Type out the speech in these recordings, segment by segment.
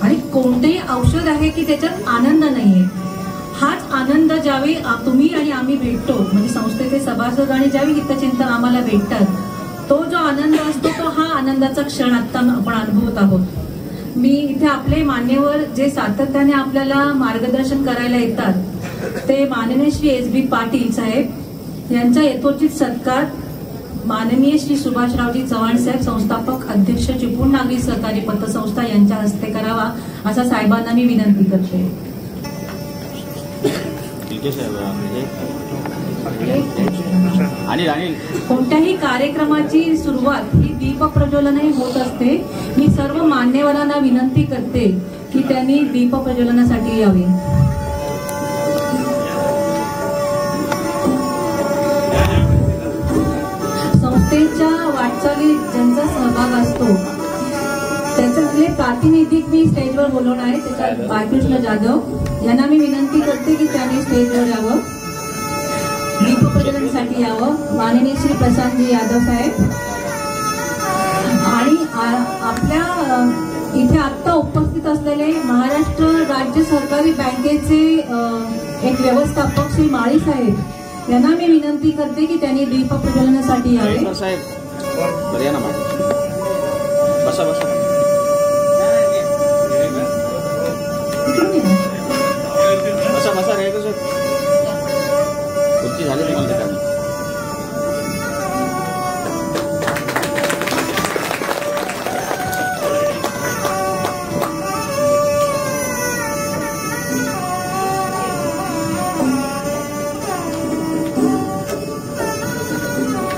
आणि कोणतेही औषध आहे की त्याच्यात आनंद नाहीये. हाच आनंद ज्यावेळी तुम्ही आणि आम्ही भेटतो, म्हणजे संस्थेचे सभासद आणि ज्यावेळी हितचिंतक आम्हाला भेटतात, तो जो आनंद असतो तो हा आनंदाचा क्षण आता आपण अनुभवत आहोत. मी इथे आपले मान्यवर जे सातत्याने आपल्याला मार्गदर्शन करायला येतात ते माननीय श्री एस.बी. पाटील साहेब यांचा यथोचित सत्कार माननीय श्री सुभाषरावजी चव्हाण साहेब, संस्थापक अध्यक्ष चिपळूण नागरी सहकारी पतसंस्था यांच्या हस्ते करावा असा साहेबांना मी विनंती करते. कोणत्याही कार्यक्रमाची सुरुवात ही दीप प्रज्वलनाने होत असते. मी सर्व मान्यवरांना विनंती करते की त्यांनी दीप प्रज्वलनासाठी यावे. संस्थेच्या वाटचालीत ज्यांचा सहभाग असतो त्याच्यातले प्रातिनिधिक मी स्टेजवर बोलवणार आहे. त्याच्यात बाळकृष्ण जाधव यांना मी विनंती करते की त्यांनी स्टेजवर यावं, दीपप्रज्वलनासाठी यावं. माननीय श्री प्रशांतजी यादव साहेब आणि आपल्या इथे आता उपस्थित असलेले महाराष्ट्र राज्य सहकारी बँकेचे एक व्यवस्थापक श्री माळी साहेब यांना मी विनंती करते की त्यांनी दीपप्रज्वलनासाठी यावे. बसा बसा. झाले तुम्हाला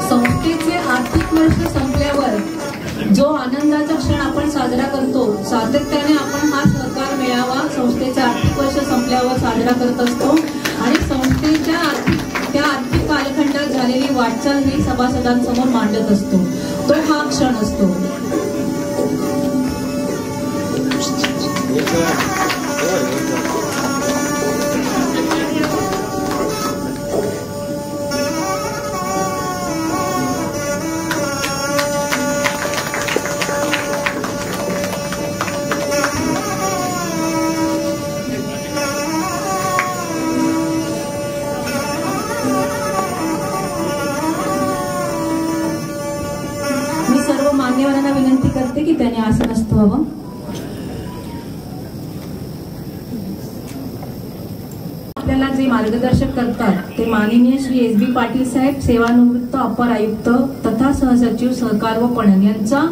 संस्थेचे आर्थिक वर्ष संपल्यावर जो आनंदाचा क्षण आपण साजरा करतो, सातत्याने आपण हा सहकार मेळावा संस्थेचे आर्थिक वर्ष संपल्यावर साजरा करत असतो आणि संस्थेच्या त्या आर्थिक कालखंडात झालेली वाटचाल ही सभासदांसमोर मांडत असतो. तो हा क्षण असतो. मान्यवरांना विनंती करते की त्याने आसनस्थ व्हावं. आपल्याला जे मार्गदर्शक करतात ते माननीय श्री एस.बी. पाटील साहेब, सेवानिवृत्त अपर आयुक्त तथा सहसचिव सहकार व पणन यांचा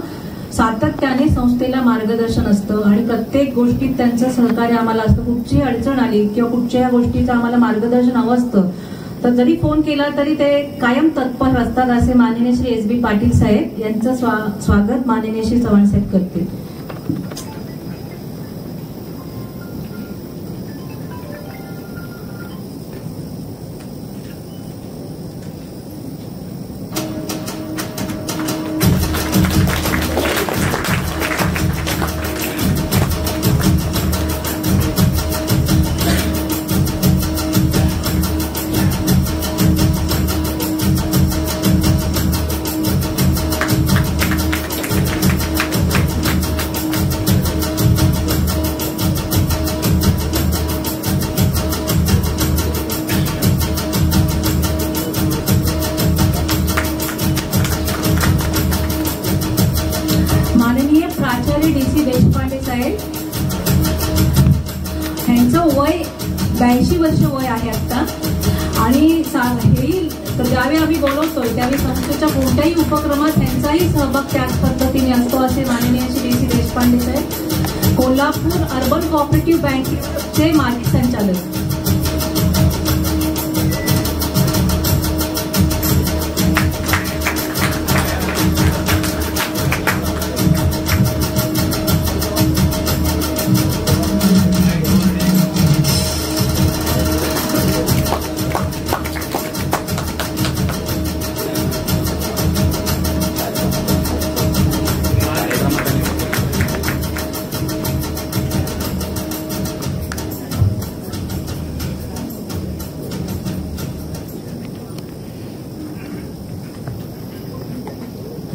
सातत्याने संस्थेला मार्गदर्शन असतं आणि प्रत्येक गोष्टीत त्यांचं सहकार्य आम्हाला असतं. कुठची अडचण आली किंवा कुठच्या गोष्टीचं आम्हाला मार्गदर्शन हवं असतं तर जरी फोन केला तरी ते कायम तत्पर असतात. असे माननीय श्री एस.बी. पाटील साहेब यांचं स्वागत माननीय श्री चव्हाण साहेब करतील. देशपांडे साहेब यांचं वय 82 वर्ष वय आहे आता आणि हेही ज्यावेळी आम्ही बोलवतोय त्यावेळी संस्थेच्या कोणत्याही उपक्रमात त्यांचाही सहभाग त्याच पद्धतीने असतो असे माननीय श्री डी.सी. देशपांडे साहेब, कोल्हापूर अर्बन कोऑपरेटिव्ह बँकेचे माजी संचालक.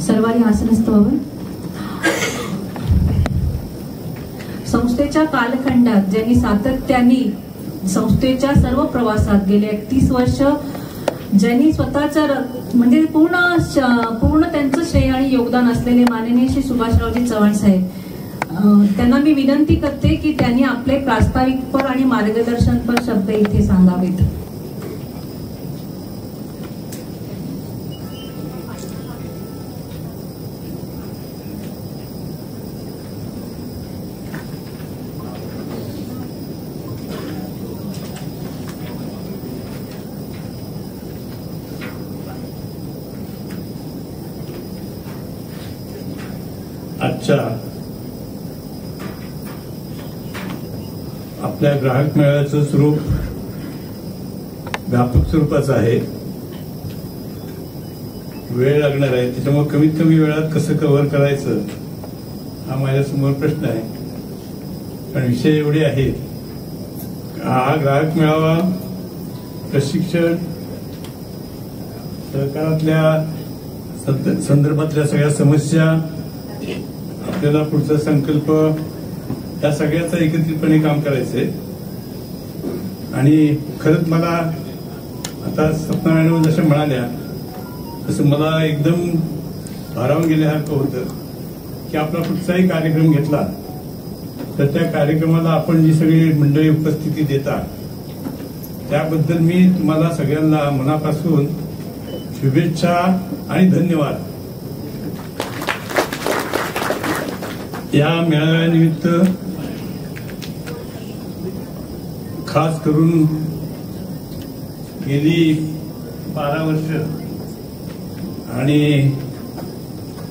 सर्वांनी आसनस्थ व्हावं. संस्थेच्या कालखंडात ज्यांनी सातत्याने संस्थेच्या सर्व प्रवासात गेले 31 वर्ष ज्यांनी स्वतःचं म्हणजे पूर्ण त्यांचं श्रेय आणि योगदान असलेले माननीय श्री सुभाषरावजी चव्हाण साहेब, त्यांना मी विनंती करते की त्यांनी आपले प्रास्ताविकपर आणि मार्गदर्शनपर शब्द इथे सांगावेत. आजच्या आपल्या ग्राहक मेळाव्याचं स्वरूप व्यापक स्वरूपाचं आहे. वेळ लागणार आहे, त्याच्यामुळे कमीत कमी वेळात कसं कव्हर करायचं हा माझ्यासमोर प्रश्न आहे. पण विषय एवढे आहेत. हा ग्राहक मेळावा प्रशिक्षण सहकारातल्या संदर्भातल्या सगळ्या समस्या, आपल्याला पुढचा संकल्प, या सगळ्याचं एकत्रितपणे काम करायचंय. आणि खरंच मला आता सपना मॅडम जशा म्हणाल्या तसं मला एकदम भारावून गेल्यासारखं होतं की आपला कुठचाही कार्यक्रम घेतला तर त्या कार्यक्रमाला आपण जी सगळी मंडळी उपस्थिती देता त्याबद्दल मी तुम्हाला सगळ्यांना मनापासून शुभेच्छा आणि धन्यवाद. या मेळाव्यानिमित्त खास करून गेली 12 वर्ष आणि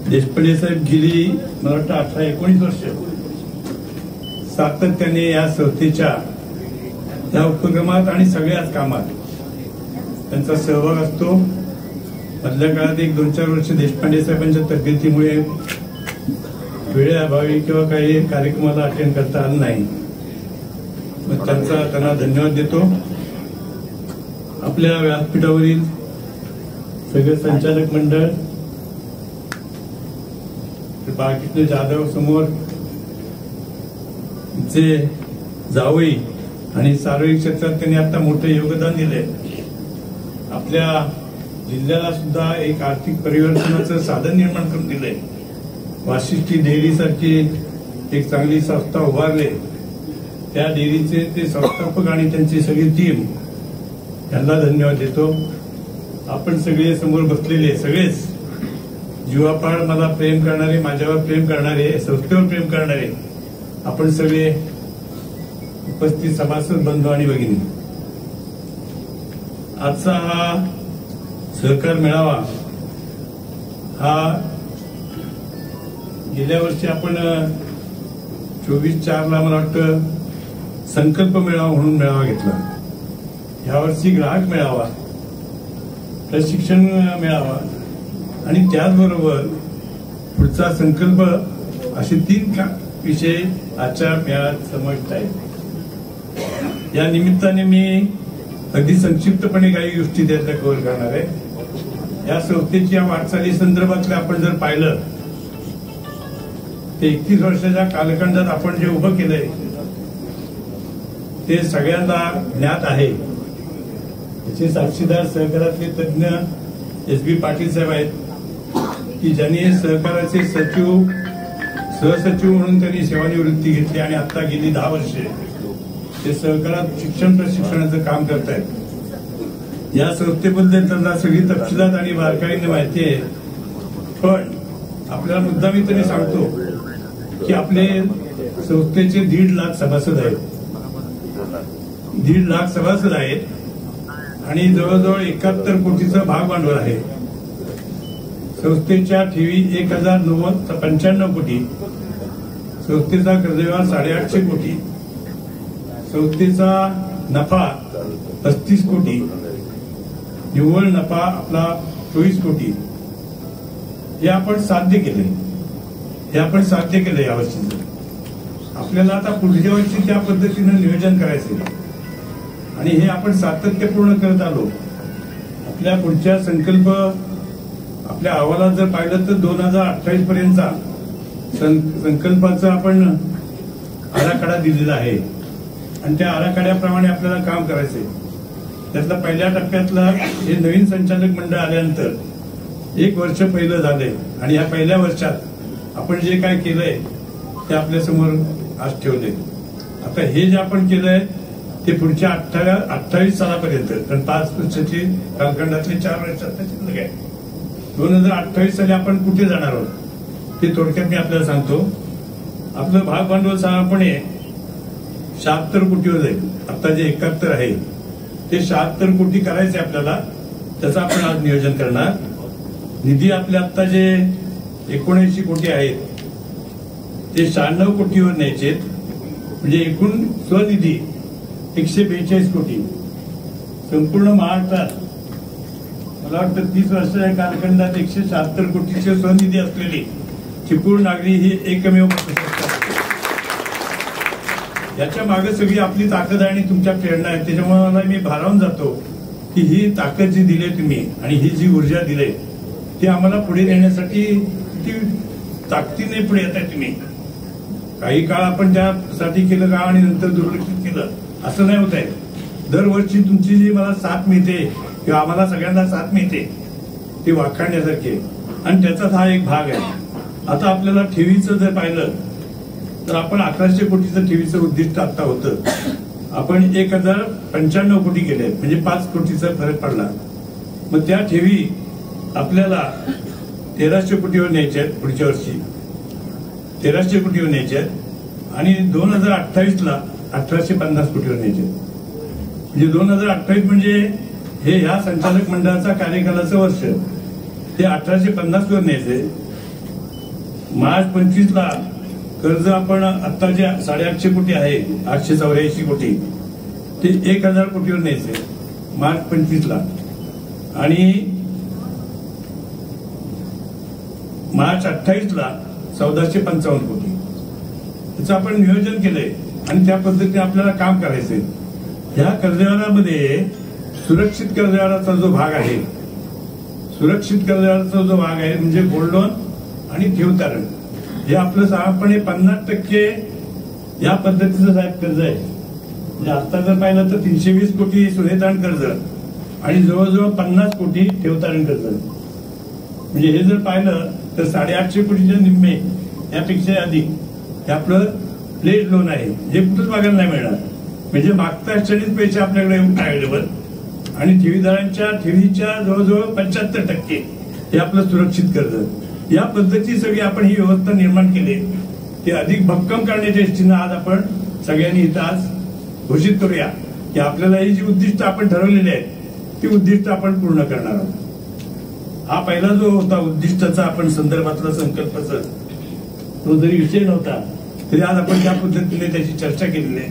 देशपांडे साहेब गेली मला वाटतं 18-19 वर्ष सातत्याने या संस्थेच्या या उपक्रमात आणि सगळ्याच कामात त्यांचा सहभाग असतो. मधल्या काळात 1-2-4 वर्ष देशपांडे साहेबांच्या तब्येतीमुळे वेळेअभावी किंवा काही कार्यक्रमाला अटेंड करता आलं नाही. मग त्यांना धन्यवाद देतो. आपल्या व्यासपीठावरील सगळे संचालक मंडळ, बाळकृष्ण जाधव समोर जे जावई आणि सार्वजनिक क्षेत्रात त्यांनी आता मोठे योगदान दिले. आपल्या जिल्ह्याला सुद्धा एक आर्थिक परिवर्तनाचं साधन निर्माण करून दिलंय. वाशिष्ठी डेअरी सारखी एक चांगली संस्था उभारले. त्या डेअरीचे ते संस्थापक आणि त्यांची सगळी टीम यांना धन्यवाद देतो. आपण सगळे समोर बसलेले सगळेच जीवापाड मला प्रेम करणारे, माझ्यावर प्रेम करणारे, संस्थेवर प्रेम करणारे आपण सगळे उपस्थित सभासद बंधू आणि भगिनी, आजचा हा सहकार मेळावा हा गेल्या वर्षी आपण 24/4ला मला वाटतं संकल्प मेळावा म्हणून मेळावा घेतला. यावर्षी ग्राहक मेळावा, प्रशिक्षण मेळावा आणि त्याचबरोबर पुढचा संकल्प असे 3 विषय आजच्या मेळाव्यात समाविष्ट आहेत. या निमित्ताने मी अगदी संक्षिप्तपणे काही गोष्टी त्यातल्या कव्हर करणार आहे. या संस्थेच्या वाटचाली संदर्भातले आपण जर पाहिलं ते 31 वर्षाच्या कालखंडात आपण जे उभं केलंय ते सगळ्यांना ज्ञात आहे. याचे साक्षीदार सहकारातले तज्ञ SB पाटील साहेब आहेत की ज्यांनी सहकाराचे सहसचिव म्हणून त्यांनी सेवानिवृत्ती घेतली आणि आता गेली 10 वर्षे ते सहकारात शिक्षण प्रशिक्षणाचं काम करतायत. या संस्थेबद्दल त्यांना सगळी तपशिलात आणि बारकाईने माहिती आहे. पण आपल्याला मुद्दामी तरी सांगतो की आपले संस्थेचे 1.5 लाख सभासद आहेत. 1.5 लाख सभासद आहेत आणि जवळजवळ 71 कोटीचं भाग भांडवल आहे. संस्थेच्या ठेवी 1095 कोटी, संस्थेचा कर्जव्यवहार 850 कोटी, संस्थेचा नफा 35 कोटी, निव्वळ नफा आपला 24 कोटी. हे आपण साध्य केले यावर्षी. आपल्याला आता पुढच्या वर्षी त्या पद्धतीनं नियोजन करायचं आणि हे आपण सातत्यपूर्ण करत आलो. आपल्या पुढच्या संकल्प आपल्या अहवालात जर पाहिलं तर 2028 पर्यंतचा संकल्पाचा आपण आराखडा दिलेला आहे आणि त्या आराखड्याप्रमाणे आपल्याला काम करायचंय. त्यातला पहिल्या टप्प्यातला हे नवीन संचालक मंडळ आल्यानंतर 1 वर्ष पहिलं झालंय आणि या पहिल्या वर्षात आपण जे काय केलंय ते आपल्या समोर आज ठेवले. आता हे जे आपण केलंय ते पुढच्या 28 सालापर्यंत, कारण 5 वर्षाची कालखंडातले 4 वर्षात शिल्लक आहे. 2028 साली आपण कुठे जाणार आहोत ते थोडक्यात मी आपल्याला सांगतो. आपलं भाग भांडवल साधारणपणे 76 कोटीवर जाईल. आता जे 71 आहे ते 76 कोटी करायचे आपल्याला, त्याचं आपण आज नियोजन करणार. निधी आपले आता जे 79 कोटी आहेत ते 96 कोटीवर न्यायचे, म्हणजे एकूण स्वनिधी 142 कोटी. संपूर्ण महाराष्ट्रात मला वाटतं 30 वर्षाच्या कालखंडात 176 कोटीचे स्वनिधी असलेली चिपळूण नागरी ही एकमेव याच्या मागे सगळी आपली ताकद आहे आणि तुमच्या प्रेरणा आहे. त्याच्यामुळे मला मी भारावून जातो की ही ताकद जी दिली तुम्ही आणि ही जी ऊर्जा दिली ती आम्हाला पुढे नेण्यासाठी किती ताकदीने पुढे येत आहे तुम्ही. काही काळ आपण त्यासाठी केलं का आणि नंतर दुर्लक्षित केलं असं नाही होत आहे. दरवर्षी तुमची जी मला साथ मिळते किंवा आम्हाला सगळ्यांना साथ मिळते ती वाखाणण्यासारखी आणि त्याचाच हा एक भाग आहे. आता आपल्याला ठेवीचं जर पाहिलं तर आपण 1100 कोटीचं ठेवीचं उद्दिष्ट आता होतं, आपण 1095 कोटी केले, म्हणजे 5 कोटीचा फरक पडला. मग त्या ठेवी आपल्याला 1300 कोटीवर न्यायच्या आहेत पुढच्या वर्षी, 1300 कोटीवर न्यायच्या आहेत आणि 2028ला 1850 कोटीवर न्यायचे. म्हणजे 2028 म्हणजे हे ह्या संचालक मंडळाचा कार्यकालाचं वर्ष, ते 1850 वर न्यायचे. मार्च 25ला कर्ज आपण आता जे 850 कोटी आहे 884 कोटी ते 1000 कोटीवर न्यायचे मार्च 25ला आणि मार्च 28ला 1455 कोटी. त्याचं आपण नियोजन केलंय आणि त्या पद्धतीने आपल्याला काम करायचंय. ह्या कर्जव्यवहारामध्ये सुरक्षित कर्जव्यवहाराचा जो भाग आहे, सुरक्षित कर्जव्यवहाराचा जो भाग आहे म्हणजे गोल्ड लोन आणि ठेव तारण, हे आपलं साधारणपणे 50% या पद्धतीचं साहेब कर्ज आहे. म्हणजे आता जर पाहिलं तर 320 कोटी सुनेतारण कर्ज आणि जवळजवळ 50 कोटी ठेवतारण कर्ज. म्हणजे हे जर पाहिलं तर 850 कोटीच्या निम्मे यापेक्षा अधिक हे आपलं प्लेज लोन आहे, जे कुठंच बघायला नाही मिळणार. म्हणजे मागच्या क्षणीच पैसे आपल्याकडे अवेलेबल आणि ठेवीदारांच्या ठेवीच्या जवळजवळ 75% हे आपलं सुरक्षित कर्ज. या पद्धतीची सगळी आपण ही व्यवस्था निर्माण केली, ते अधिक भक्कम करण्याच्या दृष्टीनं आज आपण सगळ्यांनी इथं आज घोषित करूया की आपल्याला ही जी उद्दिष्ट आपण ठरवलेली आहेत ती उद्दिष्ट आपण पूर्ण करणार आहोत. हा पहिला जो होता उद्दिष्टाचा आपण संदर्भातला संकल्पाचा, तो जरी विषय नव्हता तरी आज आपण त्या पद्धतीने त्याची चर्चा केलेली आहे.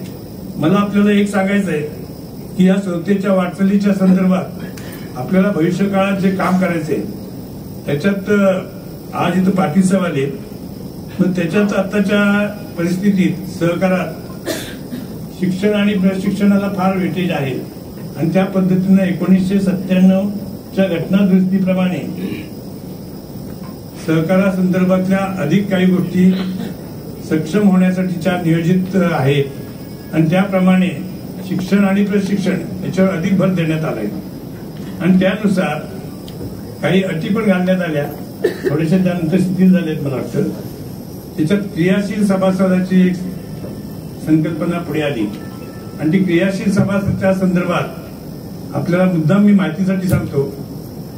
मला आपल्याला एक सांगायचं आहे की या संस्थेच्या वाटचालीच्या संदर्भात आपल्याला भविष्यकाळात जे काम करायचंय त्याच्यात आज इथं पाटील साहेब आले, मग त्याच्यात आताच्या परिस्थितीत सहकारात शिक्षण आणि प्रशिक्षणाला फार वेटेज आहे आणि त्या पद्धतीनं 1997च्या घटना दुरुस्तीप्रमाणे सहकारासंदर्भातल्या अधिक काही गोष्टी सक्षम होण्यासाठीच्या नियोजित आहेत आणि त्याप्रमाणे शिक्षण आणि प्रशिक्षण याच्यावर अधिक भर देण्यात आलाय आणि त्यानुसार काही अटी पण घालण्यात आल्या, थोड्याशा त्यानंतर शिथिल झालेत. मला वाटतं त्याच्यात क्रियाशील सभासदाची एक संकल्पना पुढे आली आणि ती क्रियाशील सभासदाच्या संदर्भात आपल्याला मुद्दाम मी माहितीसाठी सांगतो,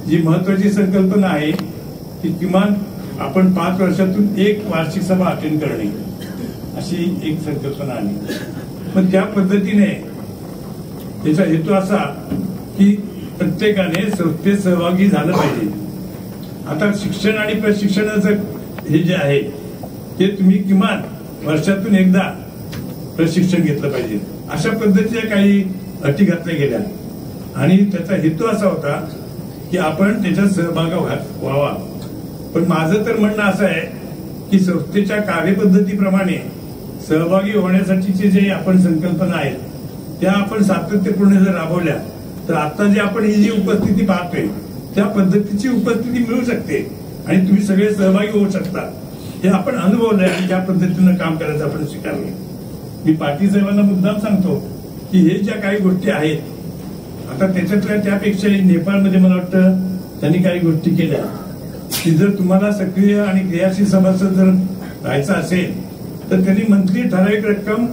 जी महत्वाची संकल्पना आहे की किमान आपण 5 वर्षातून 1 वार्षिक सभा अटेंड करणे, अशी एक संकल्पना आली. पण त्या पद्धतीने त्याचा हेतू असा की प्रत्येकाने संस्थेत सहभागी झालं पाहिजे. आता शिक्षण आणि प्रशिक्षणाचं हे जे आहे ते तुम्ही किमान वर्षातून एकदा प्रशिक्षण घेतलं पाहिजे, अशा पद्धतीच्या काही अटी घातल्या गेल्या आणि त्याचा हेतू असा होता की आपण त्याच्यात सहभाग व्हावा. पण माझं तर म्हणणं असं आहे की संस्थेच्या कार्यपद्धतीप्रमाणे सहभागी होण्यासाठीचे जे आपण संकल्पना आहेत त्या आपण सातत्यपूर्ण जर राबवल्या तर आता जे आपण ही जी उपस्थिती पाहतोय त्या पद्धतीची उपस्थिती मिळू शकते आणि तुम्ही सगळे सहभागी होऊ शकता. हे आपण अनुभवलंय आणि त्या पद्धतीनं काम करायचं आपण स्वीकारलंय. मी पाटील साहेबांना मुद्दाम सांगतो की हे ज्या काही गोष्टी आहेत, आता त्याच्यातल्या त्यापेक्षा नेपाळमध्ये मला वाटतं त्यांनी काही गोष्टी केल्या की जर तुम्हाला सक्रिय आणि क्रियाशील सभासद जर राहायचं असेल तर त्यांनी मंथली ठराविक रक्कम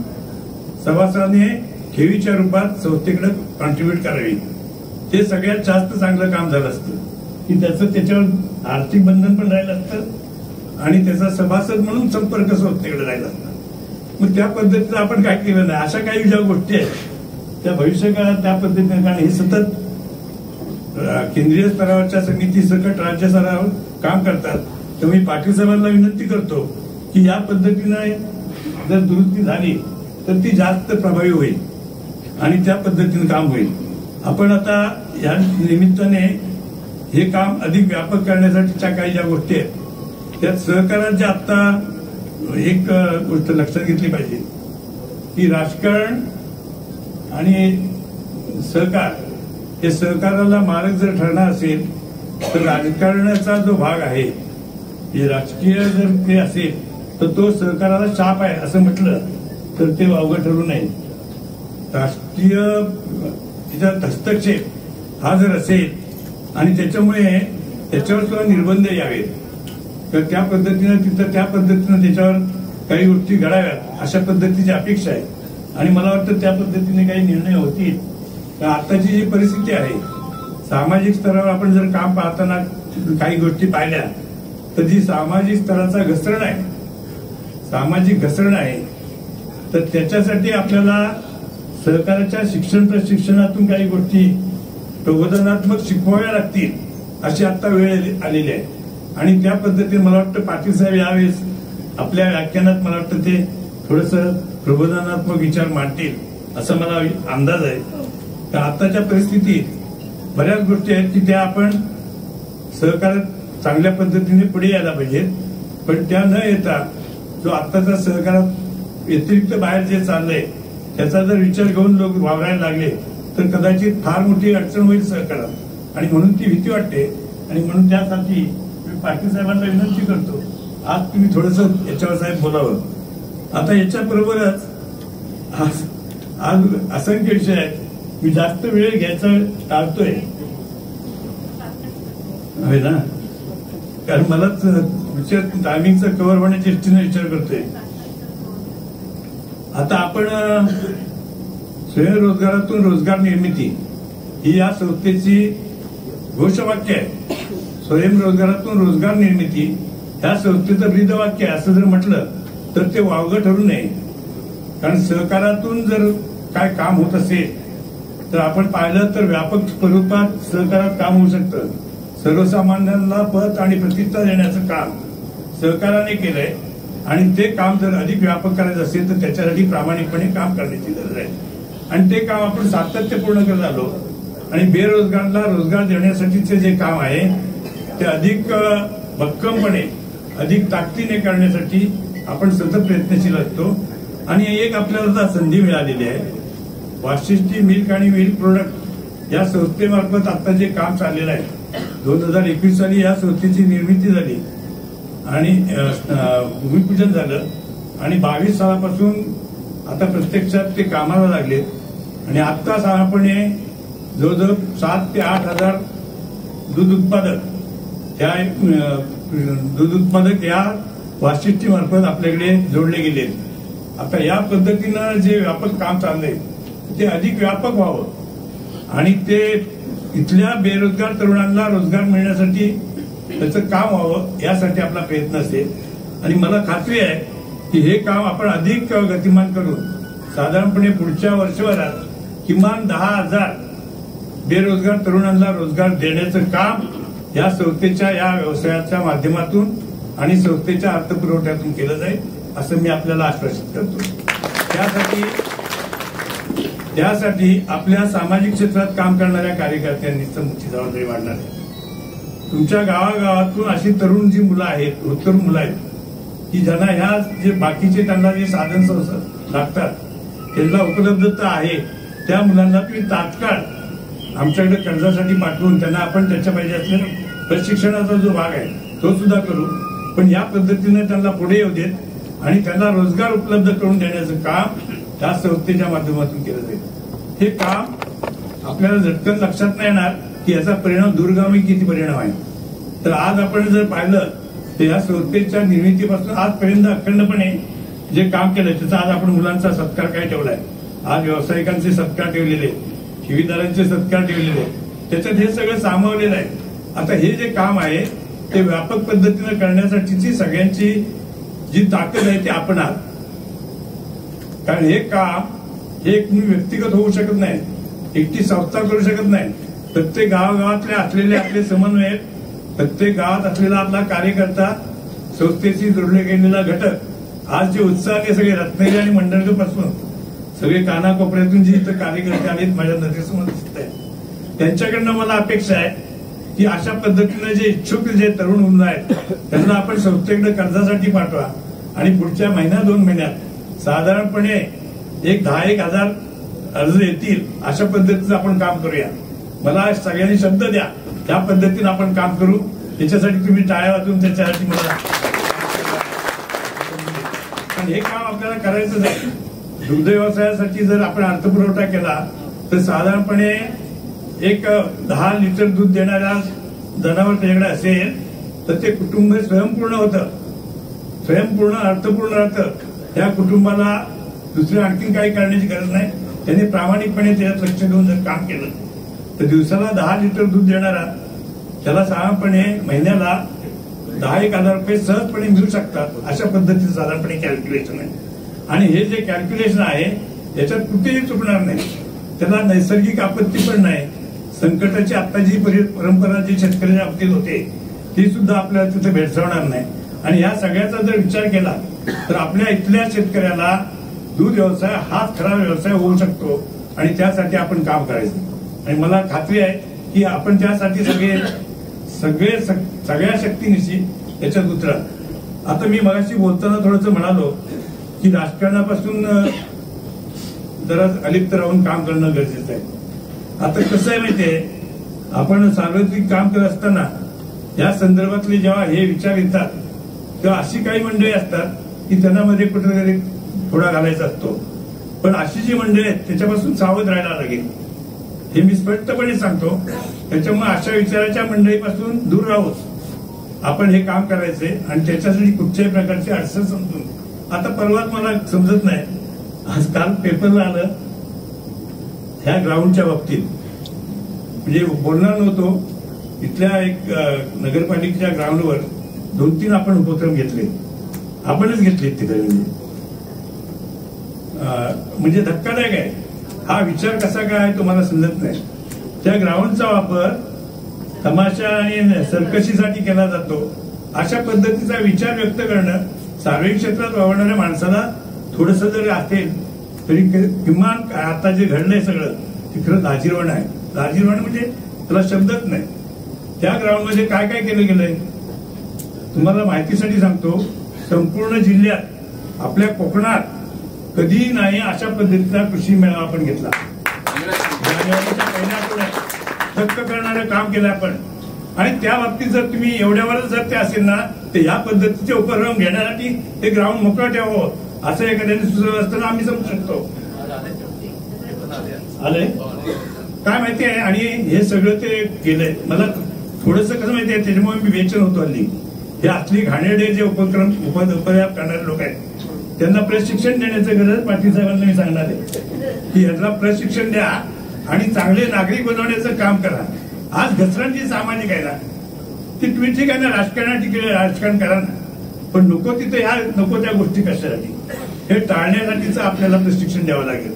सभासदाने ठेवीच्या रूपात संस्थेकडे कॉन्ट्रीब्युट करावी. ते सगळ्यात जास्त चांगलं काम झालं असतं की त्याचं त्याच्यावर आर्थिक बंधन पण राहिलं असतं आणि त्याचा सभासद म्हणून संपर्क संस्थेकडे राहिला असता. मग त्या पद्धतीनं आपण काय केलं नाही. अशा काही ज्या गोष्टी आहेत त्या भविष्यकाळात त्या पद्धतीने, कारण हे सतत केंद्रीय स्तरावरच्या समिती सकट राज्य स्तरावर काम करतात. तर मी पाटील साहेबांना विनंती करतो की या पद्धतीने जर दुरुस्ती झाली तर ती जास्त प्रभावी होईल आणि त्या पद्धतीने काम होईल. आपण आता या निमित्ताने हे काम अधिक व्यापक करण्यासाठीच्या काही ज्या गोष्टी आहेत त्यात सहकाराच्या आता एक गोष्ट लक्षात घेतली पाहिजे की राजकारण आणि सहकार, हे सहकाराला मारक जर ठरणार असेल तर राजकारणाचा जो भाग आहे, हे राजकीय जर ते असेल तर तो सहकाराला शाप आहे असं म्हटलं तर ते वावगं ठरू नये. राष्ट्रीय त्याच्यात हस्तक्षेप हा जर असेल आणि त्याच्यामुळे त्याच्यावर सुद्धा निर्बंध यावेत तर त्या पद्धतीनं तिथं त्या पद्धतीनं त्याच्यावर काही गोष्टी घडाव्यात अशा पद्धतीची अपेक्षा आहे. आणि मला वाटतं त्या पद्धतीने काही निर्णय होतील. तर आताची जी परिस्थिती आहे, सामाजिक स्तरावर आपण जर काम पाहताना काही गोष्टी पाहिल्या तर जी सामाजिक स्तराचा घसरण आहे, सामाजिक घसरण आहे, तर त्याच्यासाठी आपल्याला सहकाराच्या शिक्षण प्रशिक्षणातून काही गोष्टी प्रबोधनात्मक शिकवाव्या लागतील अशी आता वेळ आलेली आहे. आणि त्या पद्धतीने मला वाटतं पाटील साहेब यावेळेस आपल्या व्याख्यानात मला वाटतं ते थोडंसं प्रबोधनात्मक विचार मांडतील असं मला अंदाज आहे. तर आताच्या परिस्थितीत बऱ्याच गोष्टी आहेत की त्या आपण सहकारात चांगल्या पद्धतीने पुढे यायला पाहिजेत. पण त्या न येता जो आत्ताचा सहकारात व्यतिरिक्त बाहेर जे चाललंय त्याचा जर विचार घेऊन लोक वावरायला लागले तर कदाचित फार मोठी अडचण होईल सहकारात. आणि म्हणून ती भीती वाटते. आणि म्हणून त्यासाठी मी पाटील साहेबांना विनंती करतो, आज तुम्ही थोडंसं याच्यावर साहेब बोलावं. आता याच्याबरोबरच आज असंख्य विषय आहेत, मी जास्त वेळ घ्यायचा टाळतोय आहे ना, कारण मलाच विचार टायमिंगचा कव्हर होण्याच्या दृष्टीने विचार करतोय. आता आपण स्वयंरोजगारातून रोजगार निर्मिती ही या संस्थेची घोषवाक्य आहे. स्वयंरोजगारातून रोजगार निर्मिती या संस्थेचं ब्रीदवाक्य आहे. असं जर म्हटलं तर ते वावगं ठरू नये. कारण सहकारातून जर काय काम होत असेल तर आपण पाहिलं तर व्यापक स्वरूपात सहकारात काम होऊ शकतं. सर्वसामान्यांना पत आणि प्रतिष्ठा देण्याचं काम सहकाराने केलंय आणि ते काम जर अधिक व्यापक करायचं असेल तर त्याच्यासाठी प्रामाणिकपणे काम करण्याची गरज आहे. आणि ते काम आपण सातत्यपूर्ण करत आलो. आणि बेरोजगारांना रोजगार देण्यासाठीचे जे काम आहे ते अधिक भक्कमपणे, अधिक ताकदीने करण्यासाठी आपण सतत प्रयत्नशील असतो. आणि एक आपल्याला संधी मिळालेली आहे. वाशिष्ठी मिल्क आणि मिल्क प्रोडक्ट या संस्थेमार्फत आता जे काम चाललेलं आहे, 2021 साली या संस्थेची निर्मिती झाली आणि भूमिपूजन झालं आणि 22 सालापासून आता प्रत्यक्षात ते कामाला लागले. आणि आता साधारणपणे जवळजवळ 7 ते 8 हजार दूध उत्पादक या वाशिष्ठी मार्फत आपल्याकडे जोडले गेले. आता या पद्धतीनं जे व्यापक काम चाललंय ते अधिक व्यापक व्हावं आणि ते इथल्या बेरोजगार तरुणांना रोजगार मिळण्यासाठी त्याचं काम व्हावं यासाठी आपला प्रयत्न असेल. आणि मला खात्री आहे की हे काम आपण अधिक गतिमान करून साधारणपणे पुढच्या वर्षभरात किमान 10,000 बेरोजगार तरुणांना रोजगार देण्याचं काम या संस्थेच्या या व्यवसायाच्या माध्यमातून आणि संस्थेच्या अर्थपुरवठ्यातून केलं जाईल असं मी आपल्याला आश्वासित करतो. त्यासाठी आपल्या सामाजिक क्षेत्रात काम करणाऱ्या कार्यकर्त्यांनी मोठी जबाबदारी वाढणार आहे. तुमच्या गावागावातून अशी तरुण जी मुलं आहेत, तरुण मुलं आहेत की ज्यांना ह्या जे बाकीचे त्यांना जे साधन लागतात त्यांना उपलब्धता आहे, त्या मुलांना तुम्ही तात्काळ आमच्याकडे कर्जासाठी पाठवून त्यांना आपण त्याच्या पाहिजे असलेला प्रशिक्षणाचा जो भाग आहे तो सुद्धा करू, पण या पद्धतीने त्यांना पुढे येऊ देत आणि त्यांना रोजगार उपलब्ध करून देण्याचं काम त्या संस्थेच्या माध्यमातून केलं जाईल. हे काम आपल्याला झटकन लक्षात नाही येणार की याचा परिणाम दूरगामी किती परिणाम आहे. तर आज आपण जर पाहिलं तर या संस्थेच्या निर्मितीपासून आजपर्यंत अखंडपणे जे काम केलंय त्याचा आज आपण मुलांचा सत्कार काय ठेवलाय, आज व्यावसायिकांचे सत्कार ठेवलेले, ठेवीदारांचे सत्कार ठेवलेले, त्याच्यात हे सगळं सामावलेलं आहे. आता हे जे काम आहे ते व्यापक पद्धतीने करण्यासाठीची सगळ्यांची जी ताकद आहे ती आपण आहात. कारण हे काम हे एक व्यक्तिगत होऊ शकत नाही, एकटी संस्था करू शकत नाही. प्रत्येक गावागावातले असलेले आपले समन्वयक, प्रत्येक गावात असलेला आपला कार्यकर्ता, संस्थेशी जोडले गेलेला घटक आज जे उत्साहाने सगळे रत्नागिरी आणि मंडणगडपासून सगळे कानाकोपऱ्यातून जे इथं कार्यकर्ते आलेत माझ्या नजरेसमोर दिसत आहेत, त्यांच्याकडनं मला अपेक्षा आहे की अशा पद्धतीने जे इच्छुक जे तरुण मुलं आहेत त्यांना आपण संस्थेकडे कर्जासाठी पाठवा आणि पुढच्या महिन्या 2 महिन्यात साधारणपणे 10,000 अर्ज येतील अशा पद्धतीचं आपण काम करूया. मला सगळ्यांनी शब्द द्या, त्या पद्धतीने आपण काम करू. त्याच्यासाठी तुम्ही टाळ्या वाजवून त्याच्यासाठी मला हे काम आपल्याला करायचंच आहे. दुग्ध व्यवसायासाठी जर आपण अर्थपुरवठा केला तर साधारणपणे एक 10 लिटर दूध देणाऱ्या जनावर त्याच्याकडे असेल तर ते कुटुंब स्वयंपूर्ण होतं, स्वयंपूर्ण अर्थपूर्ण राहतं. त्या कुटुंबाला दुसरं आणखीन काही करण्याची गरज नाही. त्यांनी प्रामाणिकपणे त्याच्यात लक्ष देऊन जर काम केलं तर दिवसाला 10 लिटर दूध देणारा त्याला साधारणपणे महिन्याला 10,000 रुपये सहजपणे मिळू शकतात. अशा पद्धतीचं साधारणपणे कॅल्क्युलेशन आहे. आणि हे जे कॅल्क्युलेशन आहे याच्यात कुठेही चुकणार नाही. त्याला नैसर्गिक आपत्ती पण नाही. संकटाची आता जी परंपरा जी शेतकऱ्याच्या बाबतीत होते ती सुद्धा आपल्याला तिथे भेडसावणार नाही. आणि या सगळ्याचा जर विचार केला तर आपल्या इथल्या शेतकऱ्याला दूध व्यवसाय हाच खरा व्यवसाय होऊ शकतो आणि त्यासाठी आपण काम करायचं. आणि मला खात्री आहे की आपण त्यासाठी सगळ्या शक्तीनिशी याच्यात उतरा. आता मी मगाशी बोलताना थोडंसं म्हणालो की राजकारणापासून जरा अलिप्त राहून काम करणं गरजेचं आहे. आता कसं आहे माहितीये, आपण सार्वत्रिक काम करत असताना या संदर्भातले जेव्हा हे विचार येतात तेव्हा अशी काही मंडळी असतात की त्यांना मध्ये कुठेतरी थोडा घालायचा असतो. पण अशी जी मंडळी आहेत त्याच्यापासून सावध राहायला लागेल, हे मी स्पष्टपणे सांगतो. त्याच्यामुळे अशा विचाराच्या मंडळीपासून दूर राहूच आपण हे काम करायचे आणि त्याच्यासाठी कुठच्याही प्रकारची अडचण समजून. आता परवाच मला समजत नाही, आज काल पेपरला आलं ह्या ग्राउंडच्या बाबतीत, म्हणजे बोलणार नव्हतो. इथल्या एक नगरपालिकेच्या ग्राउंडवर 2-3 आपण उपक्रम घेतले, आपणच घेतले तिथे. म्हणजे धक्कादायक आहे हा विचार. कसा काय तो मला समजत नाही. त्या ग्राउंडचा वापर तमाशा आणि सर्कशीसाठी केला जातो. अशा पद्धतीचा विचार व्यक्त करणं सार्वजनिक क्षेत्रात वावरणाऱ्या माणसाला थोडस जरी असेल तरी किमान आता जे घडलंय सगळं ते खरं लाजिरवाणं आहे. लाजिरवाणं म्हणजे त्याला शब्दच नाही. त्या ग्राउंडमध्ये काय काय केलं गेलंय तुम्हाला माहितीसाठी सांगतो. संपूर्ण जिल्ह्यात आपल्या कोकणात कधी नाही अशा पद्धतीचा कृषी मेळावा आपण घेतला. पहिल्या आठवड्यात थक्क करणारं काम केलं आपण. आणि त्या बाबतीत जर तुम्ही एवढ्यावरच जर ते असेल ना तर या पद्धतीचे उपक्रम घेण्यासाठी ते ग्राउंड मोकळं ठेवावं असं एखाद्याने सुचवलं असताना आम्ही समजू शकतो. आलंय काय माहिती आहे. आणि हे सगळं ते केलंय. मला थोडंसं कसं माहिती आहे, त्याच्यामुळे मी बेचैन होतो हल्ली. हे असली घाणेरडे जे उपक्रम उपयाप करणारे लोक आहेत त्यांना प्रशिक्षण देण्याचं गरज पाटील साहेबांना मी सांगणार आहे की याला प्रशिक्षण द्या आणि चांगले नागरिक बनवण्याचं काम करा. आज घसरणची सामाजिक आहे ना ती तुम्ही ठीक आहे ना राजकारण करा ना, पण नको तिथे ह्या नको त्या गोष्टी कशासाठी. हे टाळण्यासाठीच आपल्याला प्रशिक्षण द्यावं लागेल.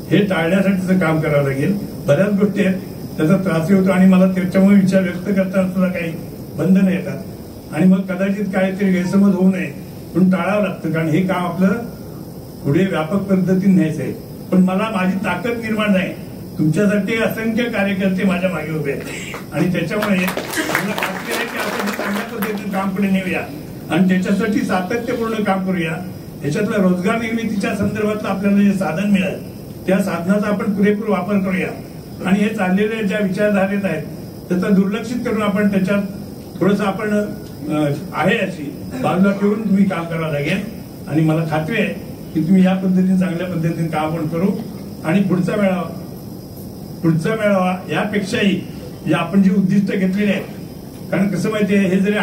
हे टाळण्यासाठीचं काम करावं लागेल. बऱ्याच गोष्टी आहेत त्याचा त्रासही होतो आणि मला त्याच्यामुळे विचार व्यक्त करताना सुद्धा काही बंधनं येतात आणि मग कदाचित काहीतरी गैरसमज होऊ नये म्हणून टाळावं लागतं. कारण हे काम आपलं पुढे व्यापक पद्धतीने न्यायचं आहे. पण मला माझी ताकद निर्माण नाही. तुमच्यासाठी असंख्य कार्यकर्ते माझ्या मागे उभे आहेत आणि त्याच्यामुळे मला खात्री आहे की आपण चांगल्या पद्धतीने काम पुढे नेऊया आणि त्याच्यासाठी सातत्यपूर्ण काम करूया. त्याच्यातल्या रोजगार निर्मितीच्या संदर्भातलं आपल्याला जे साधन मिळेल त्या साधनाचा आपण पुरेपूर वापर करूया. आणि हे चाललेले ज्या विचारधारेत आहेत त्याचा दुर्लक्षित करून आपण त्याच्यात थोडंसं आपण आहे अशी बाजूला ठेवून तुम्ही काम करावं लागेल. आणि मला खात्री आहे की तुम्ही या पद्धतीने चांगल्या पद्धतीने काम आपण करू. आणि पुढचा मेळावा यापेक्षाही जे आपण जी उद्दिष्ट घेतलेली आहेत, कारण कसं माहितीये हे जरी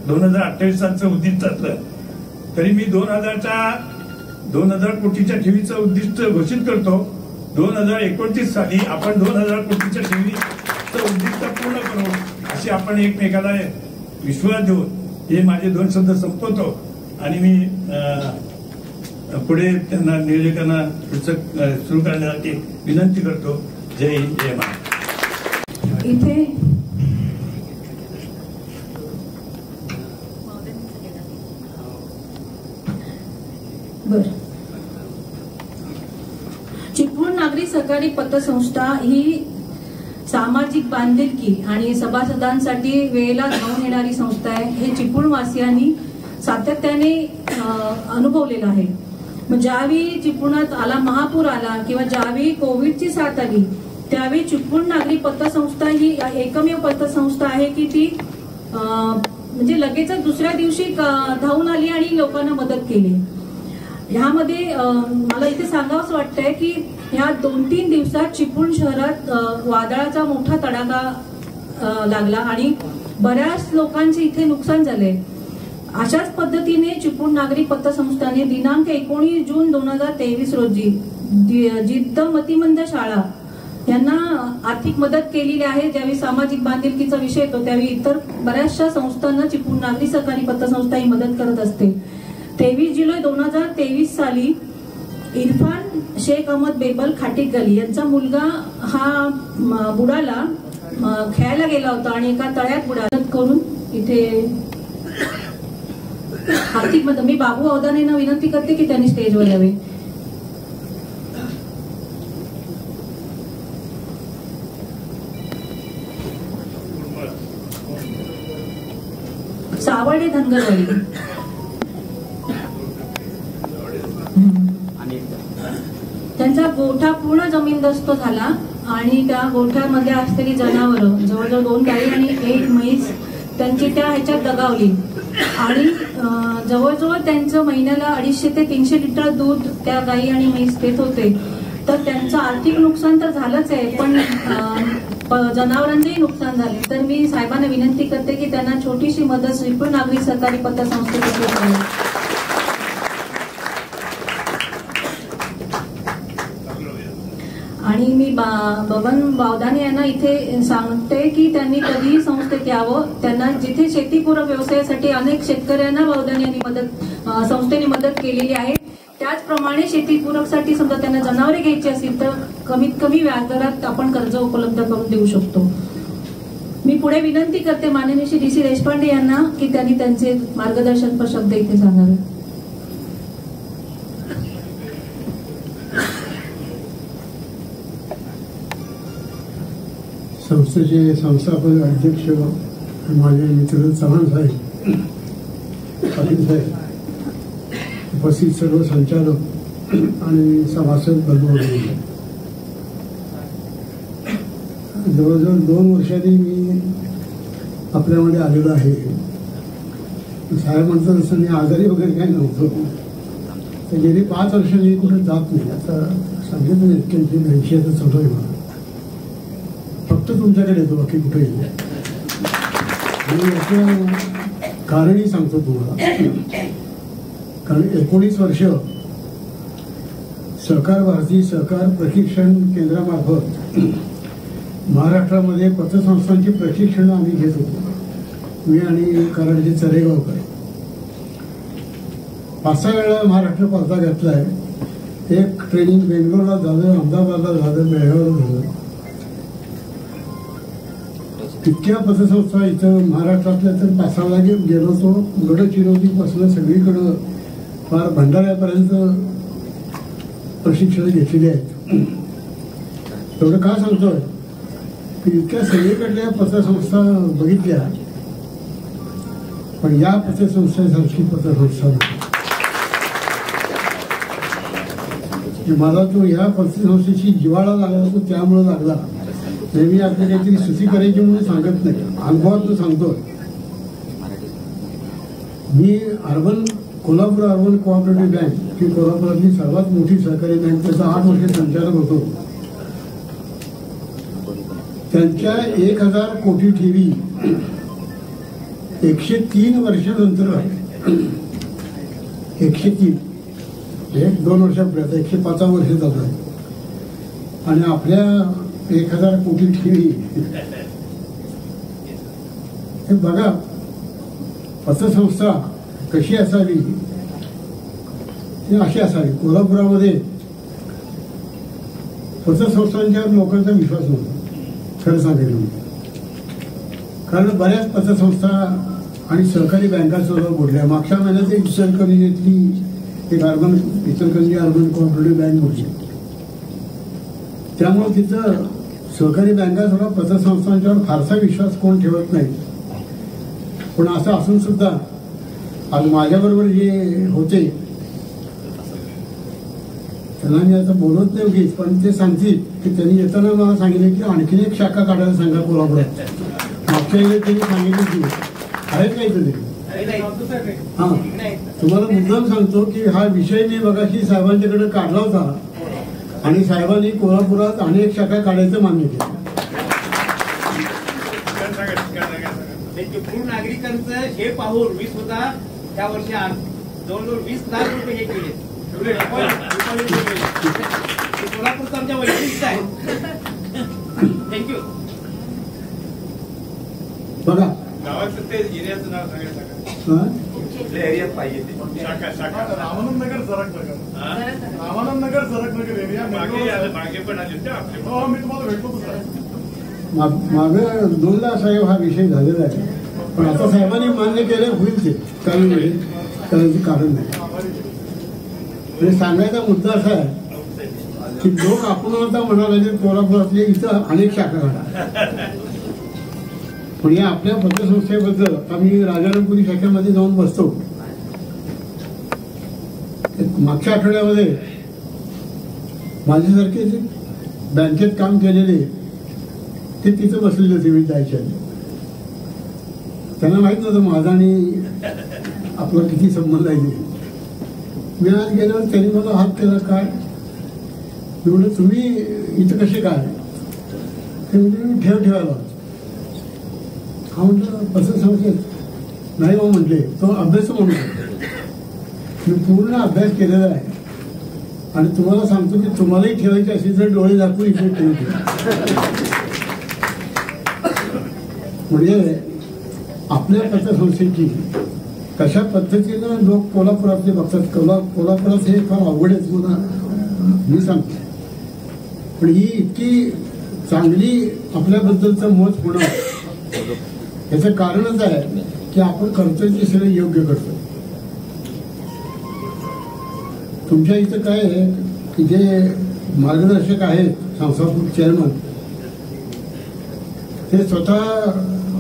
2028 सालचं उद्दिष्ट असलं तरी मी 2000 कोटीच्या ठेवीचं उद्दिष्ट घोषित करतो. 2029 साली आपण 2000 कोटीच्या ठेवीचं उद्दिष्ट पूर्ण करू अशी आपण एकमेकाला विश्वास देऊन हे माझे 2 शब्द संपवतो. आणि मी पुढे त्यांना नियोजकांना सुरू करण्यासाठी विनंती करतो. जय हिंद, जय महाराष्ट्र. इथे चिपळूण नागरी सहकारी पतसंस्था ही सामाजिक बांधिलकी आणि सभासदांसाठी वेळेला धावून येणारी संस्था आहे. हे चिपळूण वासियांनी सातत्याने अनुभवलेलं आहे. ज्यावेळी चिपळूणात महापूर आला किंवा ज्यावेळी कोविडची साथ आली त्यावेळी चिपळूण नागरी पतसंस्था ही एकमेव पतसंस्था आहे की ती म्हणजे लगेचच दुसऱ्या दिवशी धावून आली आणि लोकांना मदत केली. ह्यामध्ये मला इथे सांगावंच वाटतंय की ह्या 2-3 दिवसात चिपळूण शहरात वादळाचा मोठा तडाखा लागला आणि बऱ्याच लोकांचे इथे नुकसान झाले. अशाच पद्धतीने चिपळूण नागरी पतसंस्थाने दिनांक 19 जून 2023 रोजी जिद्द मतिमंद शाळा यांना आर्थिक मदत केलेली आहे. ज्यावेळी सामाजिक बांधिलकीचा विषय येतो त्यावेळी इतर बऱ्याचशा संस्थांना चिपळूण नागरी सहकारी पतसंस्था ही मदत करत असते. 23 जुलै 2023 साली इरफान शेख अहमद बेबल खाटीकगली यांचा मुलगा हा बुडाला खेळायला गेला होता आणि एका तळ्यात बुडाला करून इथे आर्थिक मदत. मी बाबू अवधानेंना विनंती करते की त्यांनी स्टेजवर यावे. सावर्डे धनगरवाडी त्यांचा गोठा पूर्ण जमीनदोस्त झाला आणि त्या गोठ्यामध्ये असलेली जनावरं जवळजवळ 2 गाई आणि 1 म्हैस त्यांची त्या ह्याच्यात दगावली आणि जवळजवळ त्यांचं महिन्याला 250 ते 300 लिटर दूध त्या गाई आणि म्हैस देत होते. तर त्यांचं आर्थिक नुकसान तर झालंच आहे पण जनावरांचेही नुकसान झाले. तर मी साहेबांना विनंती करते की त्यांना छोटीशी मदत चिपळूण नागरी सहकारी पतसंस्थेतर्फे करावी. आणि मी बबन बावदाने यांना इथे सांगते की त्यांनी कधीही संस्थेत यावं. त्यांना जिथे शेतीपूरक व्यवसायासाठी अनेक शेतकऱ्यांना बावदाने यांनी संस्थेने मदत केलेली आहे. त्याचप्रमाणे शेतीपूरकसाठी समजा त्यांना जनावरे घ्यायची असतील तर कमीत कमी व्याजदरात आपण कर्ज उपलब्ध करून देऊ शकतो. मी पुढे विनंती करते माननीय श्री DC देशपांडे यांना की त्यांनी त्यांचे मार्गदर्शनपर शब्द इथे सांगावे. संस्थेचे संस्थापक अध्यक्ष माझे मित्र चव्हाण साहेब, पाटील साहेब, उपस्थित सर्व संचालक आणि सभासद बंधू, जवळजवळ 2 वर्षांनी मी आपल्यामध्ये आलेलो आहे. साहेब म्हणतात तसं मी आजारी वगैरे काही नव्हतो. तर गेली 5 वर्षांनी कुठे जात नाही. आता सांगितलं 81 चालू आहे मला. फक्त तुमच्याकडे येतो बाकी कुठे येतो. मी याचं कारणही सांगतो तुम्हाला. कारण 19 वर्ष सहकार भारती सहकार प्रशिक्षण केंद्रामार्फत महाराष्ट्रामध्ये पतसंस्थांची प्रशिक्षण आम्ही घेत होतो. मी आणि कराडचे चरेगावकर 5-6 वेळा महाराष्ट्र पडदा घेतलाय. एक ट्रेनिंग बेंगलोरला झालं, अहमदाबादला झालं, बेळगावला झालं. इतक्या पतसंस्था इथं महाराष्ट्रातल्या तर 5-6 जागी गेलो होतो. गडचिरोलीपासून सगळीकडं फार भंडाऱ्यापर्यंत प्रशिक्षण घेतलेली आहेत. एवढं का सांगतोय की इतक्या सगळीकडल्या पतसंस्था बघितल्या पण या पतसंस्थेसारखी पतसंस्था की मला तो ह्या पतसंस्थेशी जिव्हाळा लागला तो त्यामुळे लागला. नेहमी आपली काहीतरी स्तुती करायची म्हणून सांगत नाही, अनुभवातून सांगतो. मी कोल्हापूर अर्बन कोऑपरेटिव्ह बँक ही कोल्हापुरातली सर्वात मोठी सहकारी बँक, त्याचा 8 वर्ष संचालक होतो. त्यांच्या 1000 कोटी ठेवी 103 वर्षानंतर 103 1-2 वर्षापर्यंत 105 वर्ष चालू आहे. आणि आपल्या 1000 कोटी ठेवी हे बघा, पतसंस्था कशी असावी, ती अशी असावी. कोल्हापुरामध्ये पतसंस्थांच्यावर लोकांचा विश्वास नव्हता, खरं सांगायचं म्हणजे. कारण बऱ्याच पतसंस्था आणि सहकारी बँका सुद्धा बुडल्या. मागच्या महिन्यात इचलकरंजीतली एक इचलकरंजी अर्बन कोऑपरेटिव्ह बँक बुडली. त्यामुळे तिथं सहकारी बँका सुद्धा पतसंस्थांच्यावर फारसा विश्वास कोण ठेवत नाही. पण असं असून सुद्धा आज माझ्याबरोबर जे होते त्यांना मी आता बोलत नाही उगीच, पण ते सांगतील की त्यांनी येताना मला सांगितलं की आणखीन एक शाखा काढायला सांगा कोल्हापुरात. मागच्या वेळेला त्यांनी सांगितलं की आहे काय तरी. हा, तुम्हाला मुद्दाम सांगतो की हा विषय मी बघाशी साहेबांच्याकडे काढला होता आणि साहेबांनी कोल्हापुरात अनेक शाखा काढायचं मान्य केलं. पूर्ण नागरिकांचं हे पाहून मी सुद्धा त्या वर्षी जवळजवळ 20 लाख रुपये हे केले. कोल्हापूरचं आमच्या वैशिष्ट्य आहे. थँक्यू. बघा गावाचं ते एरियाचं नाव सांगायचं, कुठल्या एरियात पाहिजे ते शाखा. रामानंद नगर रामानंद नगर सरकनगर एरिया मागे पण आले होते आपले. हो, मी तुम्हाला भेटलो होतो साहेब. मागे 2ला साहेब हा विषय झालेला आहे. पण आता साहेबांनी मान्य केलं होईल ते करायचं कारण नाही. म्हणजे सांगायचा मुद्दा असा आहे की लोक आपण आता म्हणाले कोल्हापुरातले इथं अनेक शाखा काढा. पण या आपल्या पतसंस्थेबद्दल आम्ही राजारामपुरी शाखेमध्ये जाऊन बसतो. मागच्या आठवड्यामध्ये माझ्यासारखे बँकेत काम केलेले ते तिथं बसलेले होते. मी जायच्या त्यांना माहित नव्हतं माझा आणि आपला किती संबंध आहे. मी आज गेल्यावर त्यांनी मला हात केला, काय मी म्हटलं तुम्ही इथं कसे काय. ते म्हणजे मी ठेवायला. हा म्हटलं पतसंस्थेत नाही हो म्हटले, तो अभ्यास म्हणून मी पूर्ण अभ्यास केलेला आहे. आणि तुम्हाला सांगतो की तुम्हालाही ठेवायची असेल तर डोळे दाखवून इथे ठेवते. म्हणजे आपल्या पतसंस्थेची कशा पद्धतीनं लोक कोल्हापुरातले बघतात. कोल्हापुरात हे फार अवघड आहे मला मी सांगतो. पण ही इतकी चांगली आपल्याबद्दलचं मत होणं याचं कारणच आहे की आपण कर्तव्य सगळं योग्य करतो. तुमच्या इथं काय आहे की जे मार्गदर्शक आहेत संस्थापक चेअरमन ते स्वतः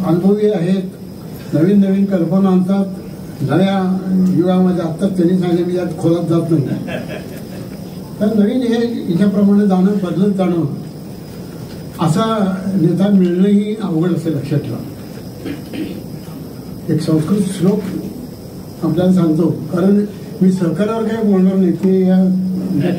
अनुभवी आहेत, नवीन नवीन कल्पना आणतात. नव्या युगामध्ये आत्ताच त्यांनी सांगितलं मी यात खोलात जात नाही. तर नवीन हे याच्याप्रमाणे जाणं बदलत जाणं असा नेता मिळणंही अवघड असेल लक्षात ठेवा. एक संस्कृत श्लोक आपल्याला सांगतो, कारण मी सहकारावर काही बोलणार नाही ते या